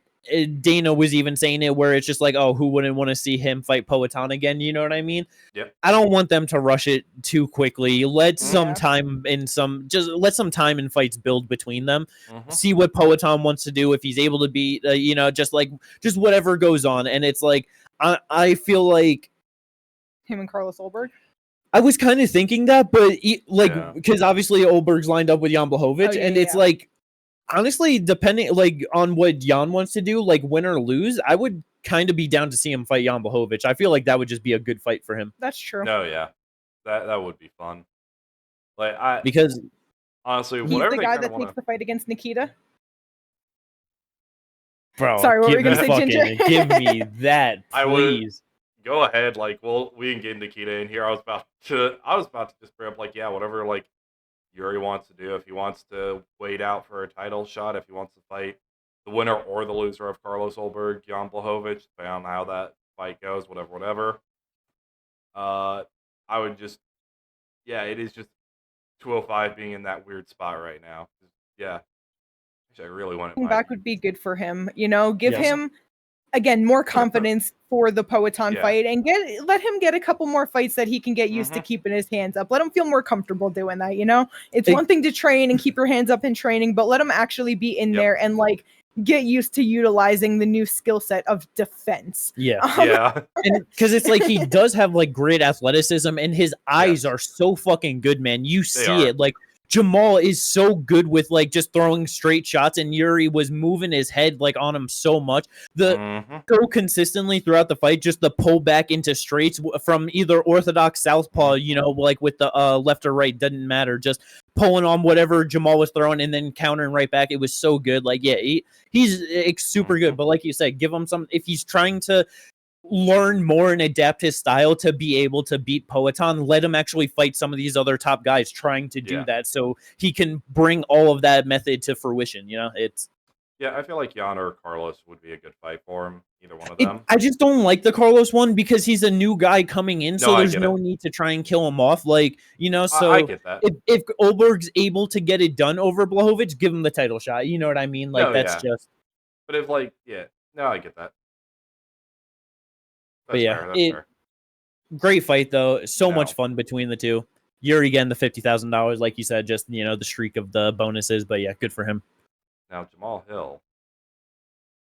Dana was even saying it where it's just like, oh, who wouldn't want to see him fight Payton again? You know what I mean? Yep. I don't want them to rush it too quickly. Let some time in let some time in fights build between them. See what Payton wants to do if he's able to be, just whatever goes on. And it's like, I feel like him and Carlos Ulberg. I was kind of thinking that, but because obviously Ulberg's lined up with Jan Blachowicz, and it's like, honestly, depending like on what Jan wants to do, like win or lose, I would kind of be down to see him fight Jan Blachowicz. I feel like that would just be a good fight for him. That's true. No, yeah, that would be fun. Because honestly, he's whatever the guy that takes the fight against Nikita. Bro, sorry, what were you gonna say, Ginger? Give me that, please. I would go ahead. Like, we can get Nikita in here. I was about to just bring up whatever Jiri wants to do. If he wants to wait out for a title shot, if he wants to fight the winner or the loser of Carlos Ulberg, Jan Blachowicz, depending on how that fight goes, whatever. I would just, it is just 205 being in that weird spot right now. Yeah, actually, I really want it. Back would be good for him. Give him again more confidence for the Payton fight, and let him get a couple more fights that he can get used to keeping his hands up. Let him feel more comfortable doing that. It's one thing to train and keep your hands up in training, but let him actually be in there and get used to utilizing the new skill set of defense. Because it's like he does have great athleticism, and his eyes are so fucking good, man. You see it Jamal is so good with just throwing straight shots, and Jiri was moving his head on him so much. So consistently throughout the fight, just the pull back into straights from either orthodox southpaw, with the left or right, doesn't matter. Just pulling on whatever Jamal was throwing and then countering right back. It was so good. He's super good. But like you said, give him some. If he's trying to learn more and adapt his style to be able to beat Payton, let him actually fight some of these other top guys trying to do that, so he can bring all of that method to fruition. It's I feel like Jan or Carlos would be a good fight for him, either one of them. I just don't like the Carlos one because he's a new guy coming in, so there's no need to try and kill him off. So I get that. If Ulberg's able to get it done over Blachowicz, give him the title shot. You know what I mean? Just. But if I get that. That's fair. Great fight though. So much fun between the two. Jiri getting the $50,000, like you said, just the streak of the bonuses. But good for him. Now Jamahal Hill,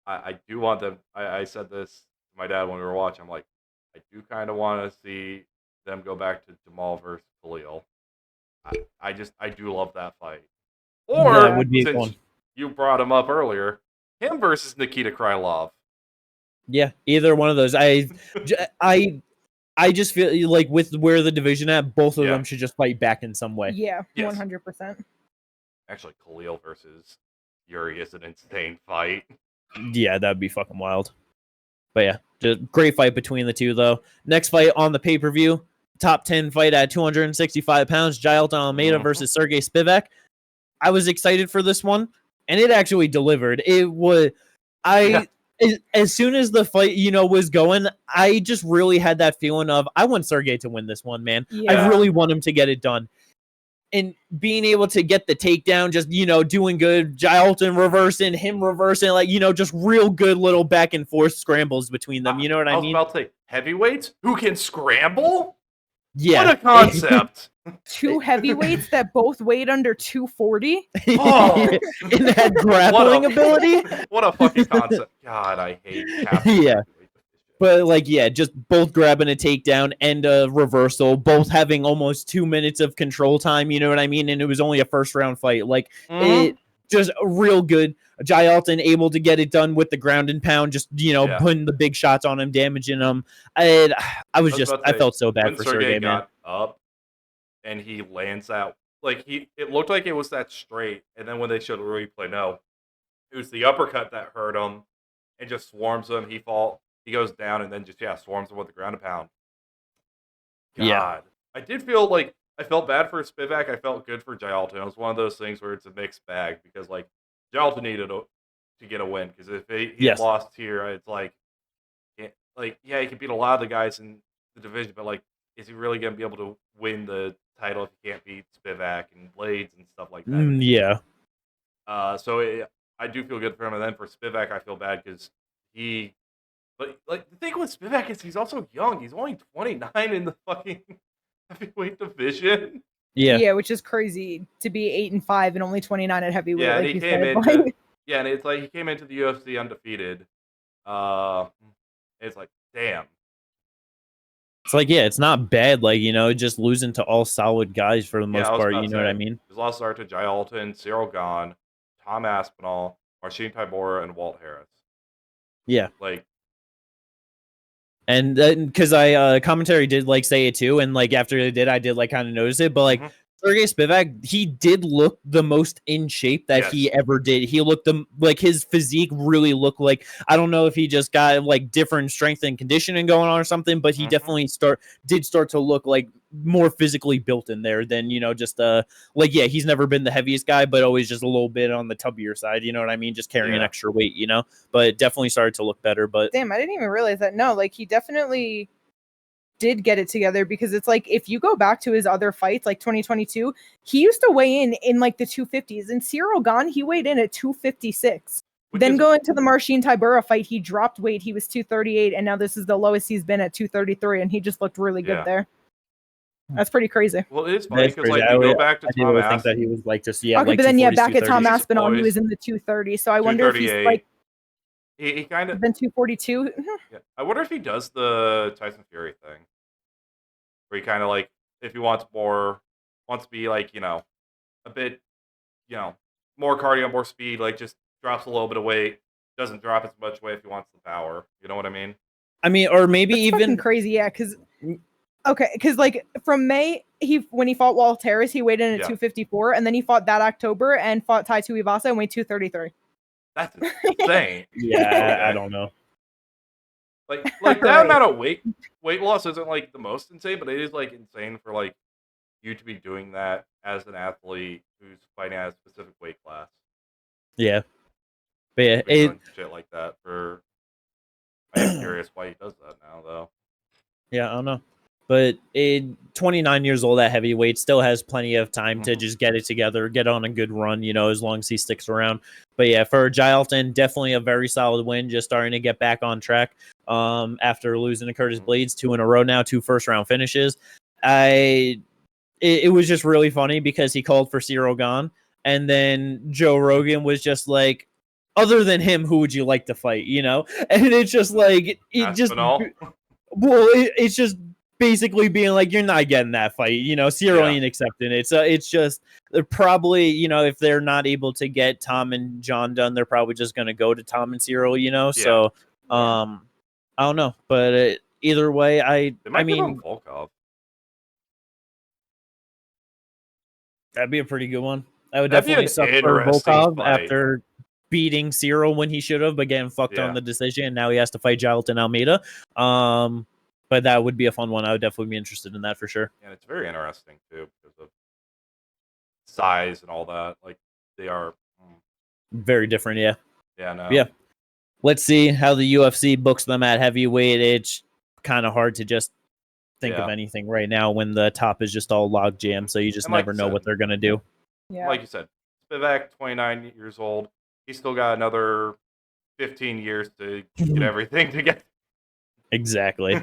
I do want them. I said this to my dad when we were watching. I'm like, I do kind of want to see them go back to Jamal versus Khalil. I do love that fight. Or that would be since you brought him up earlier, him versus Nikita Krylov. Yeah, either one of those. I just feel like with where the division at, both of them should just fight back in some way. Yeah, 100%. Actually, Khalil versus Jiri is an insane fight. Yeah, that'd be fucking wild. But yeah, just great fight between the two, though. Next fight on the pay-per-view, top 10 fight at 265 pounds, Jailton Almeida versus Serghei Spivac. I was excited for this one, and it actually delivered. It was... As soon as the fight, was going, I just really had that feeling of, I want Serghei to win this one, man. Yeah. I really want him to get it done. And being able to get the takedown, just, doing good, Jailton reversing, him reversing, just real good little back and forth scrambles between them. You know what I mean? I was about to say, heavyweights who can scramble? Yeah. What a concept. Two heavyweights that both weighed under 240. Oh, and had grappling ability. What a fucking concept. God, I hate yeah. But just both grabbing a takedown and a reversal, both having almost 2 minutes of control time, you know what I mean? And it was only a first round fight. It just real good. Jailton able to get it done with the ground and pound, just putting the big shots on him, damaging him. I felt so bad for Serghei, man. Got up and he lands out it looked like it was that straight, and then when they showed the replay, no, it was the uppercut that hurt him and just swarms him. He goes down and then just swarms him with the ground and pound. God. Yeah, I did feel I felt bad for Spivac. I felt good for Jailton. It was one of those things where it's a mixed bag because Jailton needed to get a win, because if he lost here, it's he can beat a lot of the guys in the division, but is he really going to be able to win the title if he can't beat Spivac and Blades and stuff like that? Yeah. I do feel good for him, and then for Spivac, I feel bad because he. But the thing with Spivac is he's also young. He's only 29 in the fucking heavyweight division. Yeah, which is crazy to be 8-5 and only 29 at heavyweight. Yeah, and he came into and it's he came into the UFC undefeated. It's damn. It's it's not bad. Just losing to all solid guys for the most part. You know what I mean? He's lost to Jailton, Cyril Gahn, Tom Aspinall, Marcin Tybura, and Walt Harris. Yeah, and because commentary did say it too, and after they did, I did kind of notice it, but Serghei Spivac, he did look the most in shape that he ever did. He looked his physique really looked I don't know if he just got different strength and conditioning going on or something, but he definitely did start to look more physically built in there than just he's never been the heaviest guy, but always just a little bit on the tubbier side, you know what I mean, just carrying extra weight, but it definitely started to look better. But damn, I didn't even realize that. No, he definitely did get it together, because it's if you go back to his other fights 2022, he used to weigh in the 250s, and Cyril Gahn, he weighed in at 256. Then going to the Marcin Tybura fight, he dropped weight, he was 238, and now this is the lowest he's been at 233, and he just looked really good there. That's pretty crazy. Well, it is funny because you go back to Tom Aspinall. Think that he was just okay, but then back at Tom Aspinall, he was in the 230. So I wonder if he's he kind of been 242. Yeah. I wonder if he does the Tyson Fury thing, where he kind of if he wants to be a bit, more cardio, more speed, just drops a little bit of weight, doesn't drop as much weight if he wants the power. You know what I mean? I mean, or maybe that's even crazy, yeah, because. Okay, because from May, when he fought Walt Harris, he weighed in at 254, and then he fought that October and fought Tai Tuivasa and weighed 233. That's insane. Yeah, I don't know. That amount of weight loss isn't the most insane, but it is insane for you to be doing that as an athlete who's fighting at a specific weight class. Yeah, but yeah, shit like that. I'm curious why he does that now, though. Yeah, I don't know. But 29 years old at heavyweight, still has plenty of time to just get it together, get on a good run, as long as he sticks around. But yeah, for Jailton, definitely a very solid win, just starting to get back on track after losing to Curtis Blades 2 in a row now, 2 first-round finishes. It was just really funny because he called for Cyril Gahn, and then Joe Rogan was just other than him, who would you like to fight, And it's just it's just basically being you're not getting that fight, Cyril ain't accepting it. So it's just, they're probably, if they're not able to get Tom and John done, they're probably just going to go to Tom and Cyril, So I don't know, but either way, I mean, Volkov. That'd be a pretty good one. I would definitely suck for Volkov after beating Cyril when he should have, but getting fucked on the decision, and now he has to fight Jailton Almeida. But that would be a fun one. I would definitely be interested in that for sure. And it's very interesting too because of size and all that. Like they are very different. Yeah. Yeah. No. Yeah. Let's see how the UFC books them at heavyweight. It's kind of hard to just think of anything right now when the top is just all log jam. So you just never know what they're gonna do. Yeah. Like you said, Spivac, 29 years old. He's still got another 15 years to get everything together. Exactly.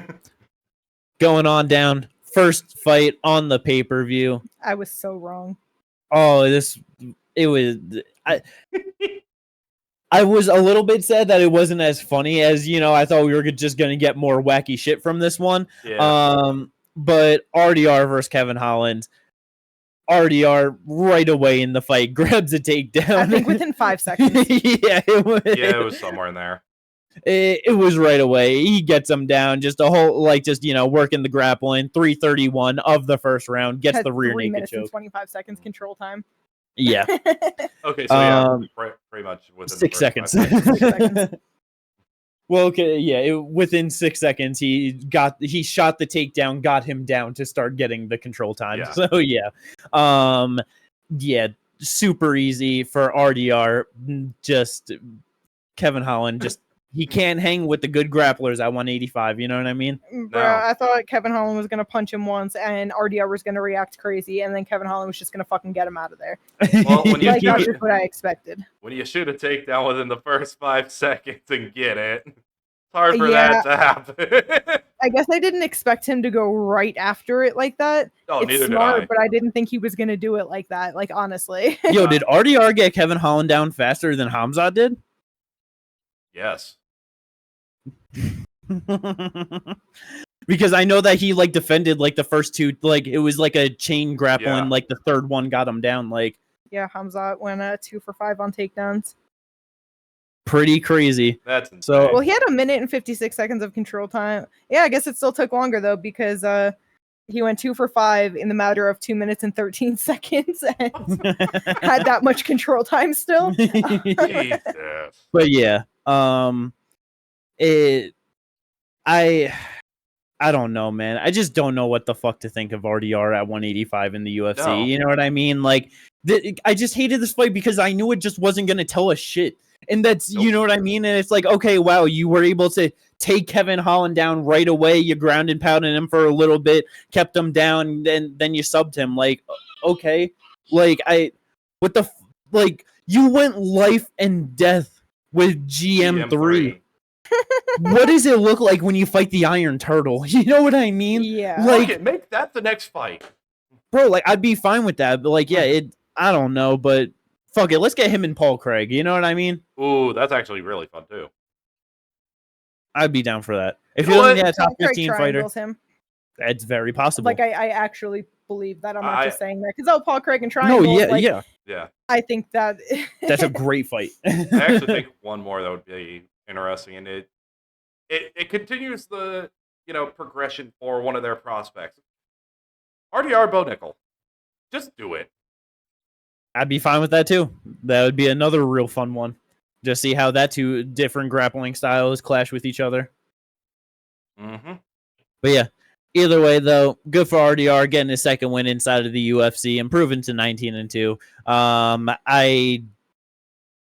Going on down. First fight on the pay-per-view. I was so wrong. Oh, I was a little bit sad that it wasn't as funny as, I thought we were just going to get more wacky shit from this one. Yeah. But RDR versus Kevin Holland. RDR right away in the fight grabs a takedown. I think within 5 seconds. It was somewhere in there. It was right away. He gets him down. Just a whole, working the grappling. 3:31 of the first round. Gets the rear naked 3 minutes choke. and 25 seconds control time. Yeah. Okay, so pretty much within 6 seconds. 6 seconds. Well, okay, yeah. Within 6 seconds, he shot the takedown, got him down to start getting the control time. Yeah. So yeah, super easy for RDR. Just Kevin Holland, he can't hang with the good grapplers at 185. You know what I mean? Bro, I thought Kevin Holland was gonna punch him once, and RDR was gonna react crazy, and then Kevin Holland was just gonna fucking get him out of there. Well, that's just what I expected. When you shoot a takedown within the first 5 seconds and get it, it's hard for that to happen. I guess I didn't expect him to go right after it like that. Oh, it's neither smart, did I. But I didn't think he was gonna do it like that. Like honestly. Yo, did RDR get Kevin Holland down faster than Hamzat did? Yes. Because I know that he defended the first two, it was a chain grapple and the third one got him down. Yeah, Hamzat went 2 for 5 on takedowns. Pretty crazy. That's insane. So well, he had 1 minute and 56 seconds of control time. Yeah, I guess it still took longer though because he went 2 for 5 in the matter of 2 minutes and 13 seconds and had that much control time still. Jesus. But yeah, I don't know, man. I just don't know what the fuck to think of RDR at 185 in the UFC. No. You know what I mean? I just hated this fight because I knew it just wasn't going to tell us shit. And that's, you know what I mean? And it's okay, wow, you were able to take Kevin Holland down right away. You ground and pounded him for a little bit, kept him down, and then you subbed him. Okay. You went life and death with GM3. What does it look like when you fight the Iron Turtle? You know what I mean? Yeah. Make that the next fight. Bro, I'd be fine with that. But I don't know, but fuck it. Let's get him and Paul Craig. You know what I mean? Ooh, that's actually really fun too. I'd be down for that. If you're looking at a top 15 fighter, him. It's very possible. I actually believe that. I'm not just saying that because Paul Craig and Triangle. No, yeah. I think that that's a great fight. I actually think one more that would be interesting, and it continues the progression for one of their prospects. RDR Bo Nickel. Just do it. I'd be fine with that too. That would be another real fun one. Just see how that two different grappling styles clash with each other. Mm-hmm. But yeah, either way though, good for RDR getting his second win inside of the UFC, improving to 19-2. I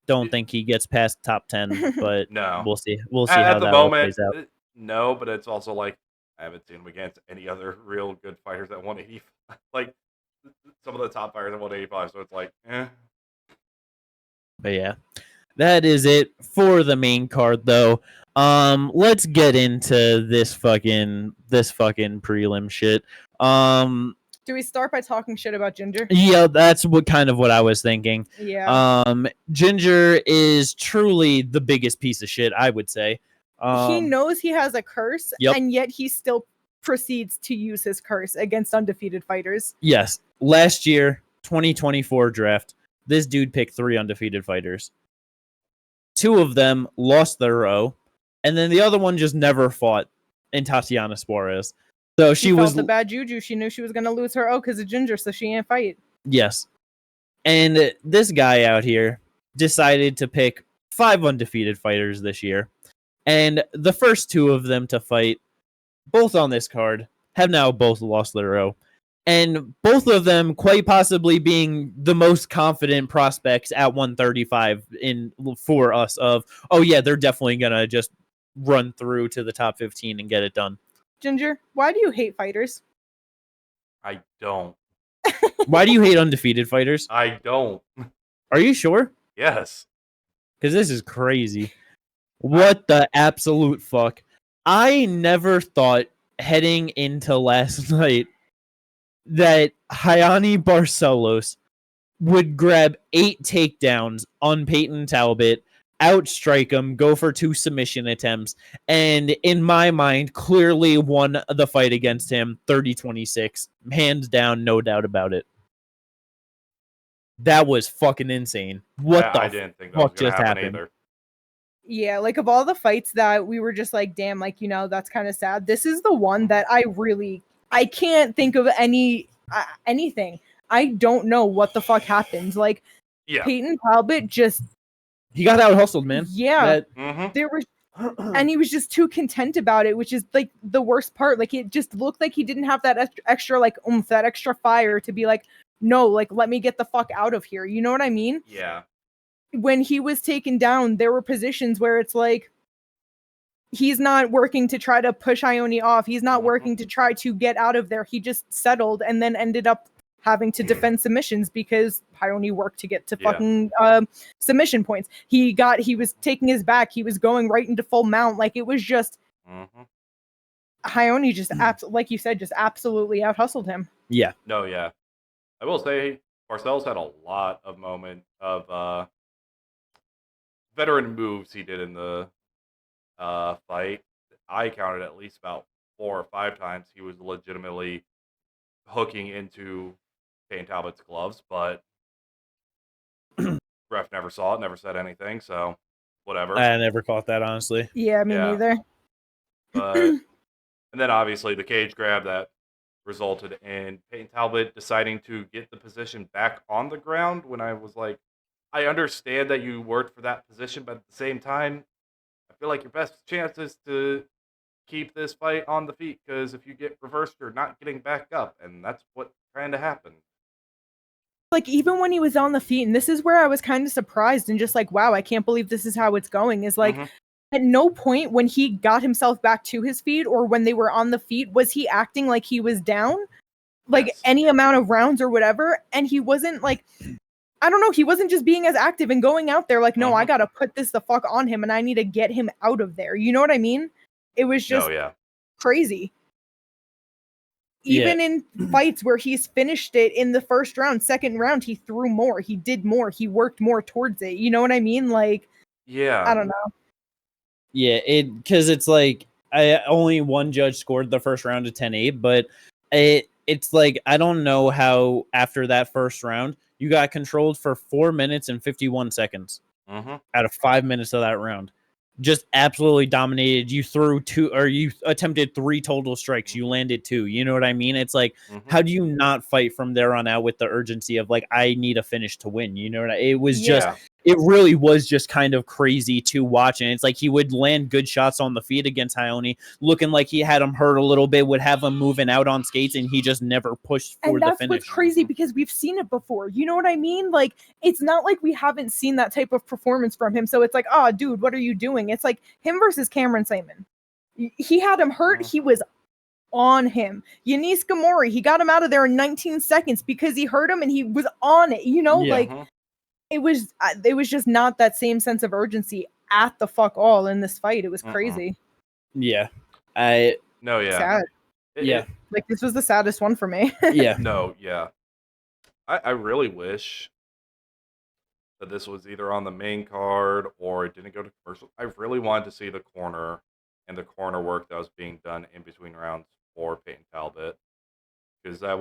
don't think he gets past top 10, but no, we'll see. We'll see how that plays out. No, but it's also I haven't seen him against any other real good fighters at 185. Some of the top fighters at 185, so it's eh. But yeah, that is it for the main card, though. Let's get into this fucking prelim shit. Do we start by talking shit about Ginger? Yeah, that's what I was thinking. Yeah. Ginger is truly the biggest piece of shit, I would say. He knows he has a curse, and yet he still proceeds to use his curse against undefeated fighters. Yes. Last year, 2024 draft, this dude picked 3 undefeated fighters. 2 of them lost their row. And then the other one just never fought in Tatiana Suarez. So she was felt the bad juju. She knew she was going to lose her because of Ginger, so she ain't fight. Yes. And this guy out here decided to pick 5 undefeated fighters this year. And the first 2 of them to fight, both on this card, have now both lost their row. And both of them quite possibly being the most confident prospects at 135 for us of, oh yeah, they're definitely going to just run through to the top 15 and get it done. Ginger, why do you hate fighters? I don't. Why do you hate undefeated fighters? I don't. Are you sure? Yes. Because this is crazy. What the absolute fuck? I never thought heading into last night that Raoni Barcelos would grab 8 takedowns on Payton Talbott, outstrike him, go for 2 submission attempts, and in my mind, clearly won the fight against him 30-26. Hands down, no doubt about it. That was fucking insane. I didn't think that was just happened either. Yeah, like of all the fights that we were just like, damn, like, you know, that's kind of sad. This is the one that I can't think of anything. I don't know what the fuck happened. Like, Payton Talbott he got out hustled, man. Yeah, there was, and he was just too content about it, which is like the worst part. Like, it just looked like he didn't have that extra like oomph, that extra fire to be like, no, like, let me get the fuck out of here. You know what I mean? Yeah. When he was taken down, there were positions where it's like, he's not working to try to push Raoni off. He's not working to try to get out of there. He just settled and then ended up having to defend submissions because Raoni worked to get to fucking submission points. He was taking his back. He was going right into full mount. Like, it was just Raoni just like you said, just absolutely out hustled him. Yeah. No, yeah. I will say Barcelos had a lot of moment of veteran moves he did in the fight. I counted at least about 4 or 5 times he was legitimately hooking into Payton Talbott's gloves, but ref never saw it, never said anything, so whatever. I never caught that, honestly. Yeah, me neither. But and then obviously the cage grab that resulted in Payton Talbott deciding to get the position back on the ground when I was like, I understand that you worked for that position, but at the same time, I feel like your best chance is to keep this fight on the feet, because if you get reversed, you're not getting back up, and that's what kind of happened. Like, even when he was on the feet, and this is where I was kind of surprised and just like, wow, I can't believe this is how it's going, is like, at no point when he got himself back to his feet or when they were on the feet was he acting like he was down, like any amount of rounds or whatever, and he wasn't like, I don't know, he wasn't just being as active and going out there like, no, I gotta put this the fuck on him and I need to get him out of there. You know what I mean? It was just crazy. Even in fights where he's finished it in the first round, second round, he threw more, he did more, he worked more towards it. You know what I mean? Like, I don't know. Yeah, because it's like, only one judge scored the first round of 10-8, but it's like, I don't know how after that first round, you got controlled for 4 minutes and 51 seconds out of 5 minutes of that round. Just absolutely dominated. You threw 2, or you attempted 3 total strikes. You landed 2. You know what I mean? It's like, how do you not fight from there on out with the urgency of like, I need a finish to win? You know what it was just, it really was just kind of crazy to watch. And it's like, he would land good shots on the feet against Raoni, looking like he had him hurt a little bit, would have him moving out on skates, and he just never pushed for the finish. And that's what's crazy, because we've seen it before. You know what I mean? Like, it's not like we haven't seen that type of performance from him. So it's like, oh, dude, what are you doing? It's like him versus Cameron Saman. He had him hurt. He was on him. Yanis Gamori, he got him out of there in 19 seconds because he hurt him and he was on it. You know, like, it was just not that same sense of urgency at the fuck all in this fight. It was crazy. Yeah. Sad. Yeah. Like, this was the saddest one for me. I really wish that this was either on the main card or it didn't go to commercial. I really wanted to see the corner and the corner work that was being done in between rounds for Payton Talbott, because that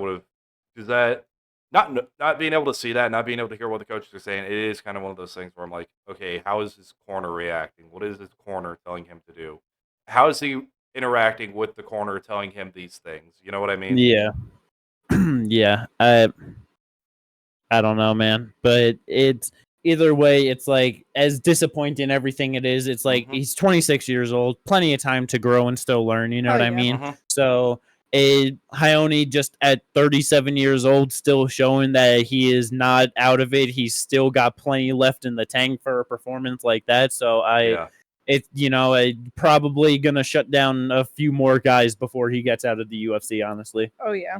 not being able to see that, not being able to hear what the coaches are saying, it is kind of one of those things where I'm like, okay, how is his corner reacting? What is his corner telling him to do? How is he interacting with the corner telling him these things? You know what I mean? Yeah. Yeah. I don't know, man. But it's either way, it's like as disappointing everything it is, it's like he's 26 years old, plenty of time to grow and still learn, you know what I mean? So Raoni just at 37 years old, still showing that he is not out of it. He's still got plenty left in the tank for a performance like that. So it's probably gonna shut down a few more guys before he gets out of the UFC, honestly. Oh yeah.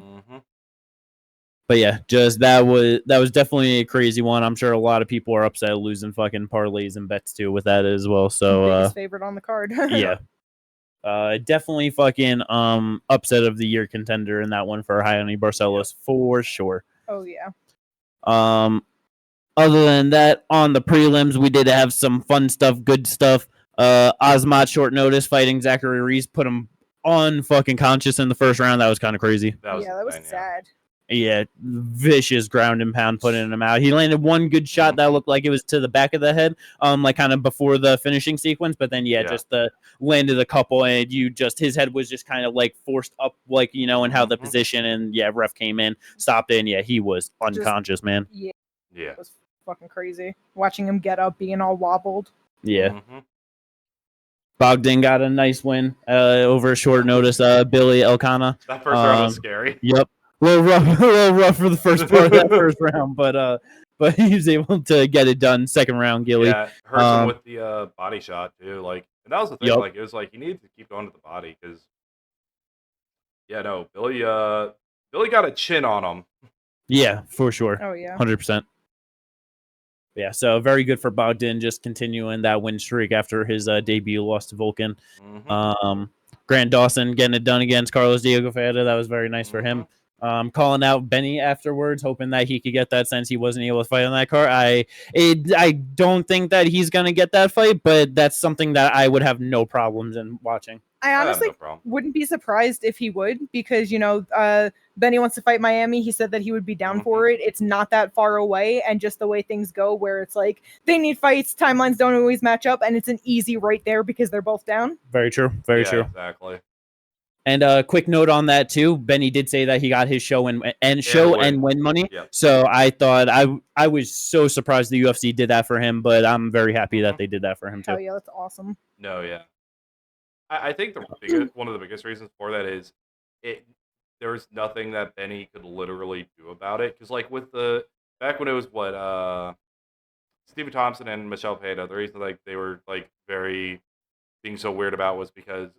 But yeah, just that was definitely a crazy one. I'm sure a lot of people are upset losing fucking parlays and bets too with that as well. So biggest favorite on the card. Yeah. Definitely fucking upset of the year contender in that one for Raoni Barcelos for sure. Oh yeah. Other than that, on the prelims, we did have some fun stuff, good stuff. Azamat short notice fighting Zachary Reese, put him on fucking conscious in the first round. That was kind of crazy. That was sad. Yeah, vicious ground and pound putting him out. He landed one good shot that looked like it was to the back of the head, like kind of before the finishing sequence. But then, just landed a couple, and his head was just kind of like forced up, like and how the position, and ref came in, stopped it, and he was unconscious, man. Yeah, it was fucking crazy watching him get up, being all wobbled. Yeah. Bogdan got a nice win over a short notice. Billy Elekana. That first round was scary. Yep. A little rough for the first part of that first round, but he was able to get it done. Second round, Gilly. Yeah, hurt him with the body shot too. Like, and that was the thing. Like, it was like he needed to keep going to the body because, Billy got a chin on him. Yeah, for sure. Oh yeah, 100%. Yeah, so very good for Bogdan, just continuing that win streak after his debut loss to Vulcan. Grant Dawson getting it done against Carlos Diego Ferreira. That was very nice for him. Calling out Benny afterwards, hoping that he could get that since he wasn't able to fight on that card. I don't think that he's going to get that fight, but that's something that I would have no problems in watching. I honestly wouldn't be surprised if he would, because, Benny wants to fight Miami. He said that he would be down for it. It's not that far away, and just the way things go, where it's like they need fights, timelines don't always match up, and it's an easy right there because they're both down. Very true. Very true. Exactly. And a quick note on that too. Benny did say that he got his show and win money. Yep. So I thought I was so surprised the UFC did that for him, but I'm very happy that they did that for him too. Oh yeah, that's awesome. No, yeah. I think one of the biggest reasons for that is there's nothing that Benny could literally do about it. Because like with back when it was Stephen Thompson and Michelle Payton, the reason like they were like very being so weird about was because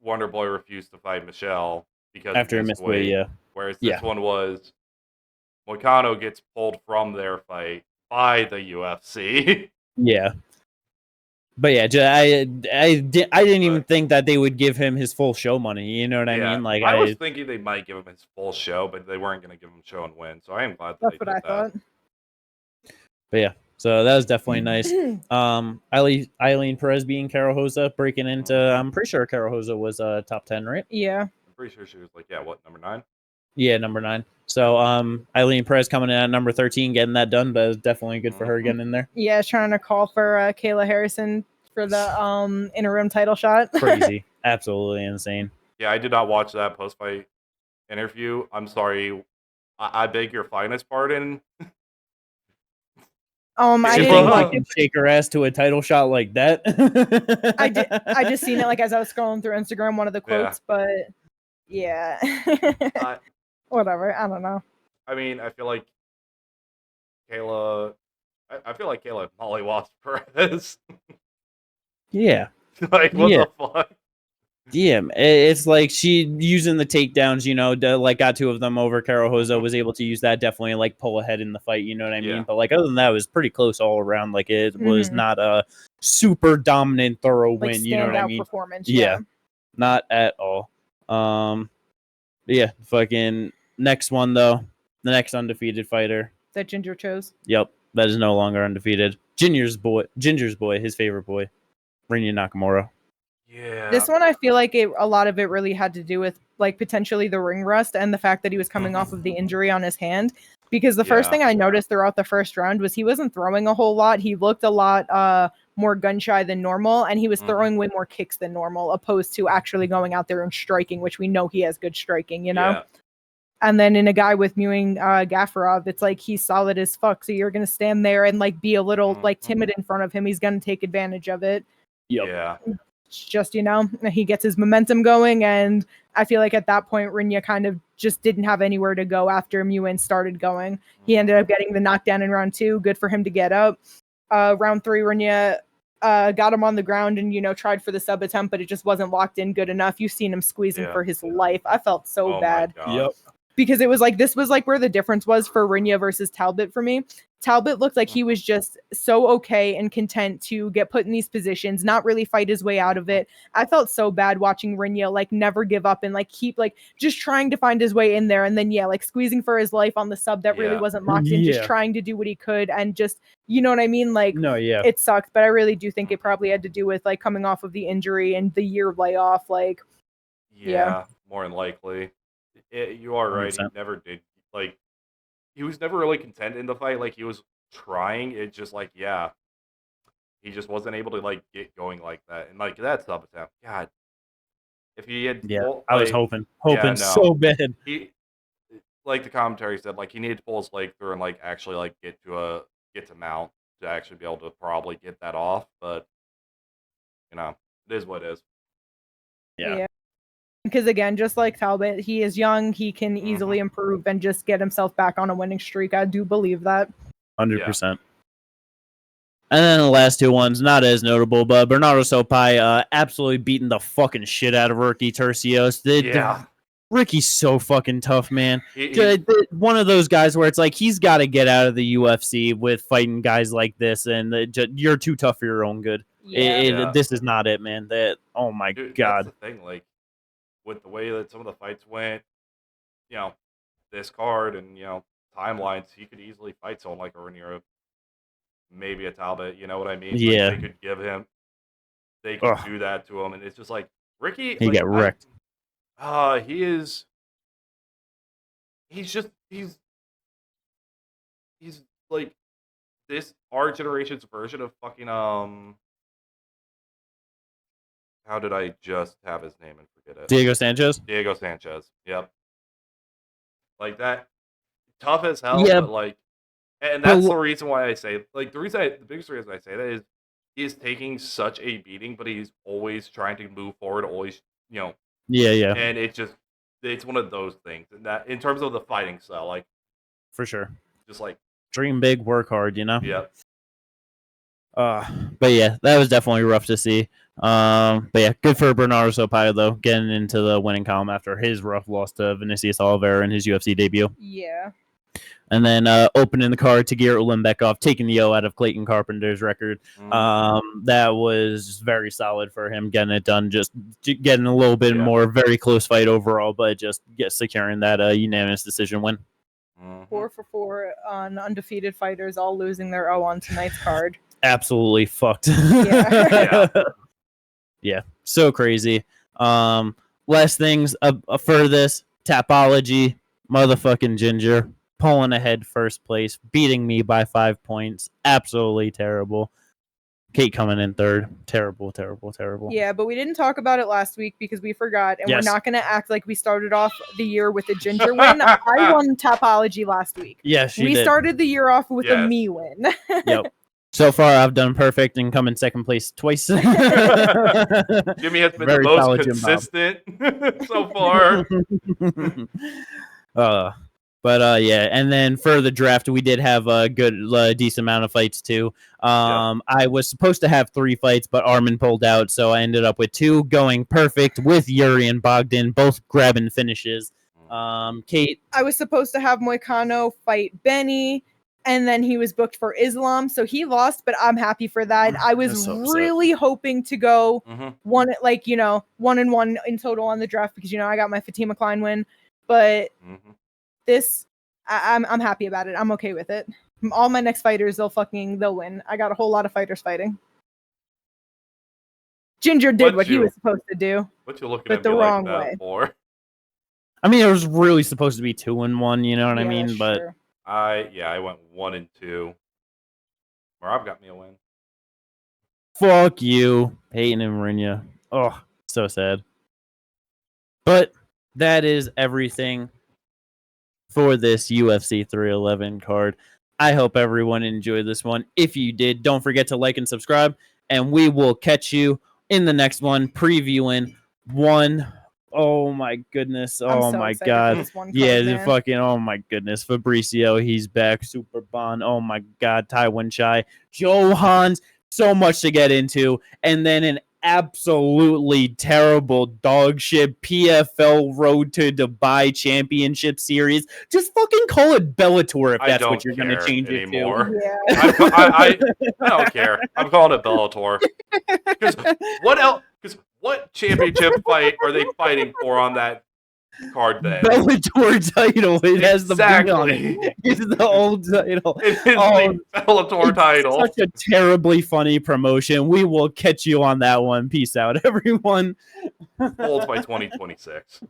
Wonder Boy refused to fight Michelle because after a missed weight, whereas this one was Moicano gets pulled from their fight by the UFC. Yeah. But I didn't even think that they would give him his full show money. You know what I mean? Like I was thinking they might give him his full show, but they weren't going to give him show and win. So I am glad that's what I thought. But yeah, so that was definitely nice. Eileen Perez being Carol Hosa, breaking into. I'm pretty sure Carol Hosa was top 10, right? Yeah. I'm pretty sure she was like number 9. Yeah, number 9. So Eileen Perez coming in at number 13, getting that done, but it's definitely good for her getting in there. Yeah, trying to call for Kayla Harrison for the interim title shot. Crazy. Absolutely insane. Yeah, I did not watch that post-fight interview. I'm sorry. I beg your finest pardon. I didn't fucking shake her ass to a title shot like that. I just seen it like as I was scrolling through Instagram, one of the quotes, but yeah. Whatever. I don't know. I mean, I feel like Kayla mollywops Perez. Yeah. Like, what the fuck? Yeah, it's like she using the takedowns, got 2 of them over. Carol Hosa was able to use that, definitely like pull ahead in the fight, you know what I mean? But like other than that, it was pretty close all around. Like it was not a super dominant, thorough win, you know what I mean? Performance, yeah, not at all. Yeah, fucking next one though, the next undefeated fighter that Ginger chose. Yep, that is no longer undefeated. Ginger's boy, his favorite boy, Rinya Nakamura. Yeah. This one, I feel like a lot of it really had to do with like potentially the ring rust and the fact that he was coming off of the injury on his hand. Because the first thing I noticed throughout the first round was he wasn't throwing a whole lot. He looked a lot more gun shy than normal, and he was throwing way more kicks than normal, opposed to actually going out there and striking, which we know he has good striking, you know? Yeah. And then in a guy with Mewing Gafarov, it's like he's solid as fuck. So you're going to stand there and like be a little like timid in front of him. He's going to take advantage of it. Yep. Yeah. It's just, you know, he gets his momentum going. And I feel like at that point, Rinya kind of just didn't have anywhere to go after Mewin started going. He ended up getting the knockdown in round 2. Good for him to get up. Round 3, Rinya got him on the ground and, you know, tried for the sub attempt, but it just wasn't locked in good enough. You've seen him squeezing for his life. I felt so bad. Yep. Because it was like, this was like where the difference was for Rinya versus Talbott for me. Talbott looked like he was just so okay and content to get put in these positions, not really fight his way out of it. I felt so bad watching Rinya like never give up and like keep like just trying to find his way in there. And then, like squeezing for his life on the sub that really wasn't locked in, just trying to do what he could. And just, you know what I mean? Like, it sucked, but I really do think it probably had to do with like coming off of the injury and the year layoff. Like, more than likely. You are right. 100%. He never did. Like, he was never really content in the fight. Like, he was trying. It just like, he just wasn't able to like get going like that. And like that sub attempt, God, if he had, I was hoping so bad. He, like the commentary said, like he needed to pull his leg through and like actually like get to mount to actually be able to probably get that off. But you know, it is what it is. Yeah. Because again, just like Talbot, he is young. He can easily improve and just get himself back on a winning streak. I do believe that. 100%. And then the last 2 ones, not as notable, but Bernardo Sopai absolutely beating the fucking shit out of Ricky Turcios. Ricky's so fucking tough, man. One of those guys where it's like he's got to get out of the UFC with fighting guys like this, and you're too tough for your own good. This is not it, man. Oh my God. That's the thing, like, with the way that some of the fights went, you know, this card and, you know, timelines, he could easily fight someone like a Renato, maybe a Talbot, you know what I mean? Yeah. Like, they could do that to him, and it's just like, Ricky... He got wrecked. He's like, our generation's version of fucking, how did I just have his name and forget it? Diego Sanchez? Diego Sanchez, yep. Like that, tough as hell, but like, and that's the reason why I say, like, the biggest reason I say that is he's taking such a beating, but he's always trying to move forward, always, you know. Yeah. And it's one of those things, and that in terms of the fighting style, like, for sure, just like dream big, work hard, you know. Yep. But yeah, that was definitely rough to see. But yeah, good for Bernardo Sopai though, getting into the winning column after his rough loss to Vinicius Oliveira in his UFC debut. Yeah. And then opening the card to Garrett Ulanbekov, taking the O out of Clayton Carpenter's record. That was very solid for him, getting it done, just getting a little bit more, very close fight overall, but just securing that unanimous decision win. 4 for 4 on undefeated fighters, all losing their O on tonight's card. Absolutely fucked. Yeah, so crazy. Last things for this, Tapology, motherfucking Ginger, pulling ahead first place, beating me by 5 points. Absolutely terrible. Kate coming in third. Terrible. Yeah, but we didn't talk about it last week because we forgot, and we're not going to act like we started off the year with a Ginger win. I won Tapology last week. Yes, we started the year off with a me win. Yep. So far, I've done perfect and come in second place twice. Jimmy has been the most consistent so far. Yeah, and then for the draft, we did have a good, decent amount of fights too. I was supposed to have 3 fights, but Armin pulled out, so I ended up with 2 going perfect with Jiri and Bogdan, both grabbing finishes. Kate, I was supposed to have Moicano fight Benny, and then he was booked for Islam, so he lost, but I'm happy for that. I was really hoping to go 1-1 in total on the draft because, you know, I got my Fatima Klein win, but this, I'm happy about it. I'm okay with it. All my next fighters, they'll win. I got a whole lot of fighters fighting. Ginger did what he was supposed to do, what you looking but at the me wrong like that way. For? I mean, it was really supposed to be 2-1, you know what I mean? But sure. I went 1-2. Merab got me a win. Fuck you, Payton and Rinya. Oh, so sad. But that is everything for this UFC 311 card. I hope everyone enjoyed this one. If you did, don't forget to like and subscribe, and we will catch you in the next one previewing one. Oh my goodness. Oh my god. Yeah, fucking oh my goodness. Fabricio, he's back. Super Bon. Oh my god. Taiwan Chai. Johans. So much to get into. And then an absolutely terrible dog shit PFL Road to Dubai Championship Series. Just fucking call it Bellator if that's what you're going to change anymore. It to. Yeah. I don't care. I'm calling it Bellator. Because what else? Because what championship fight are they fighting for on that card then? Bellator title. It has the big on it. It's the old title. It is the Bellator title. Such a terribly funny promotion. We will catch you on that one. Peace out, everyone. Holds by 2026.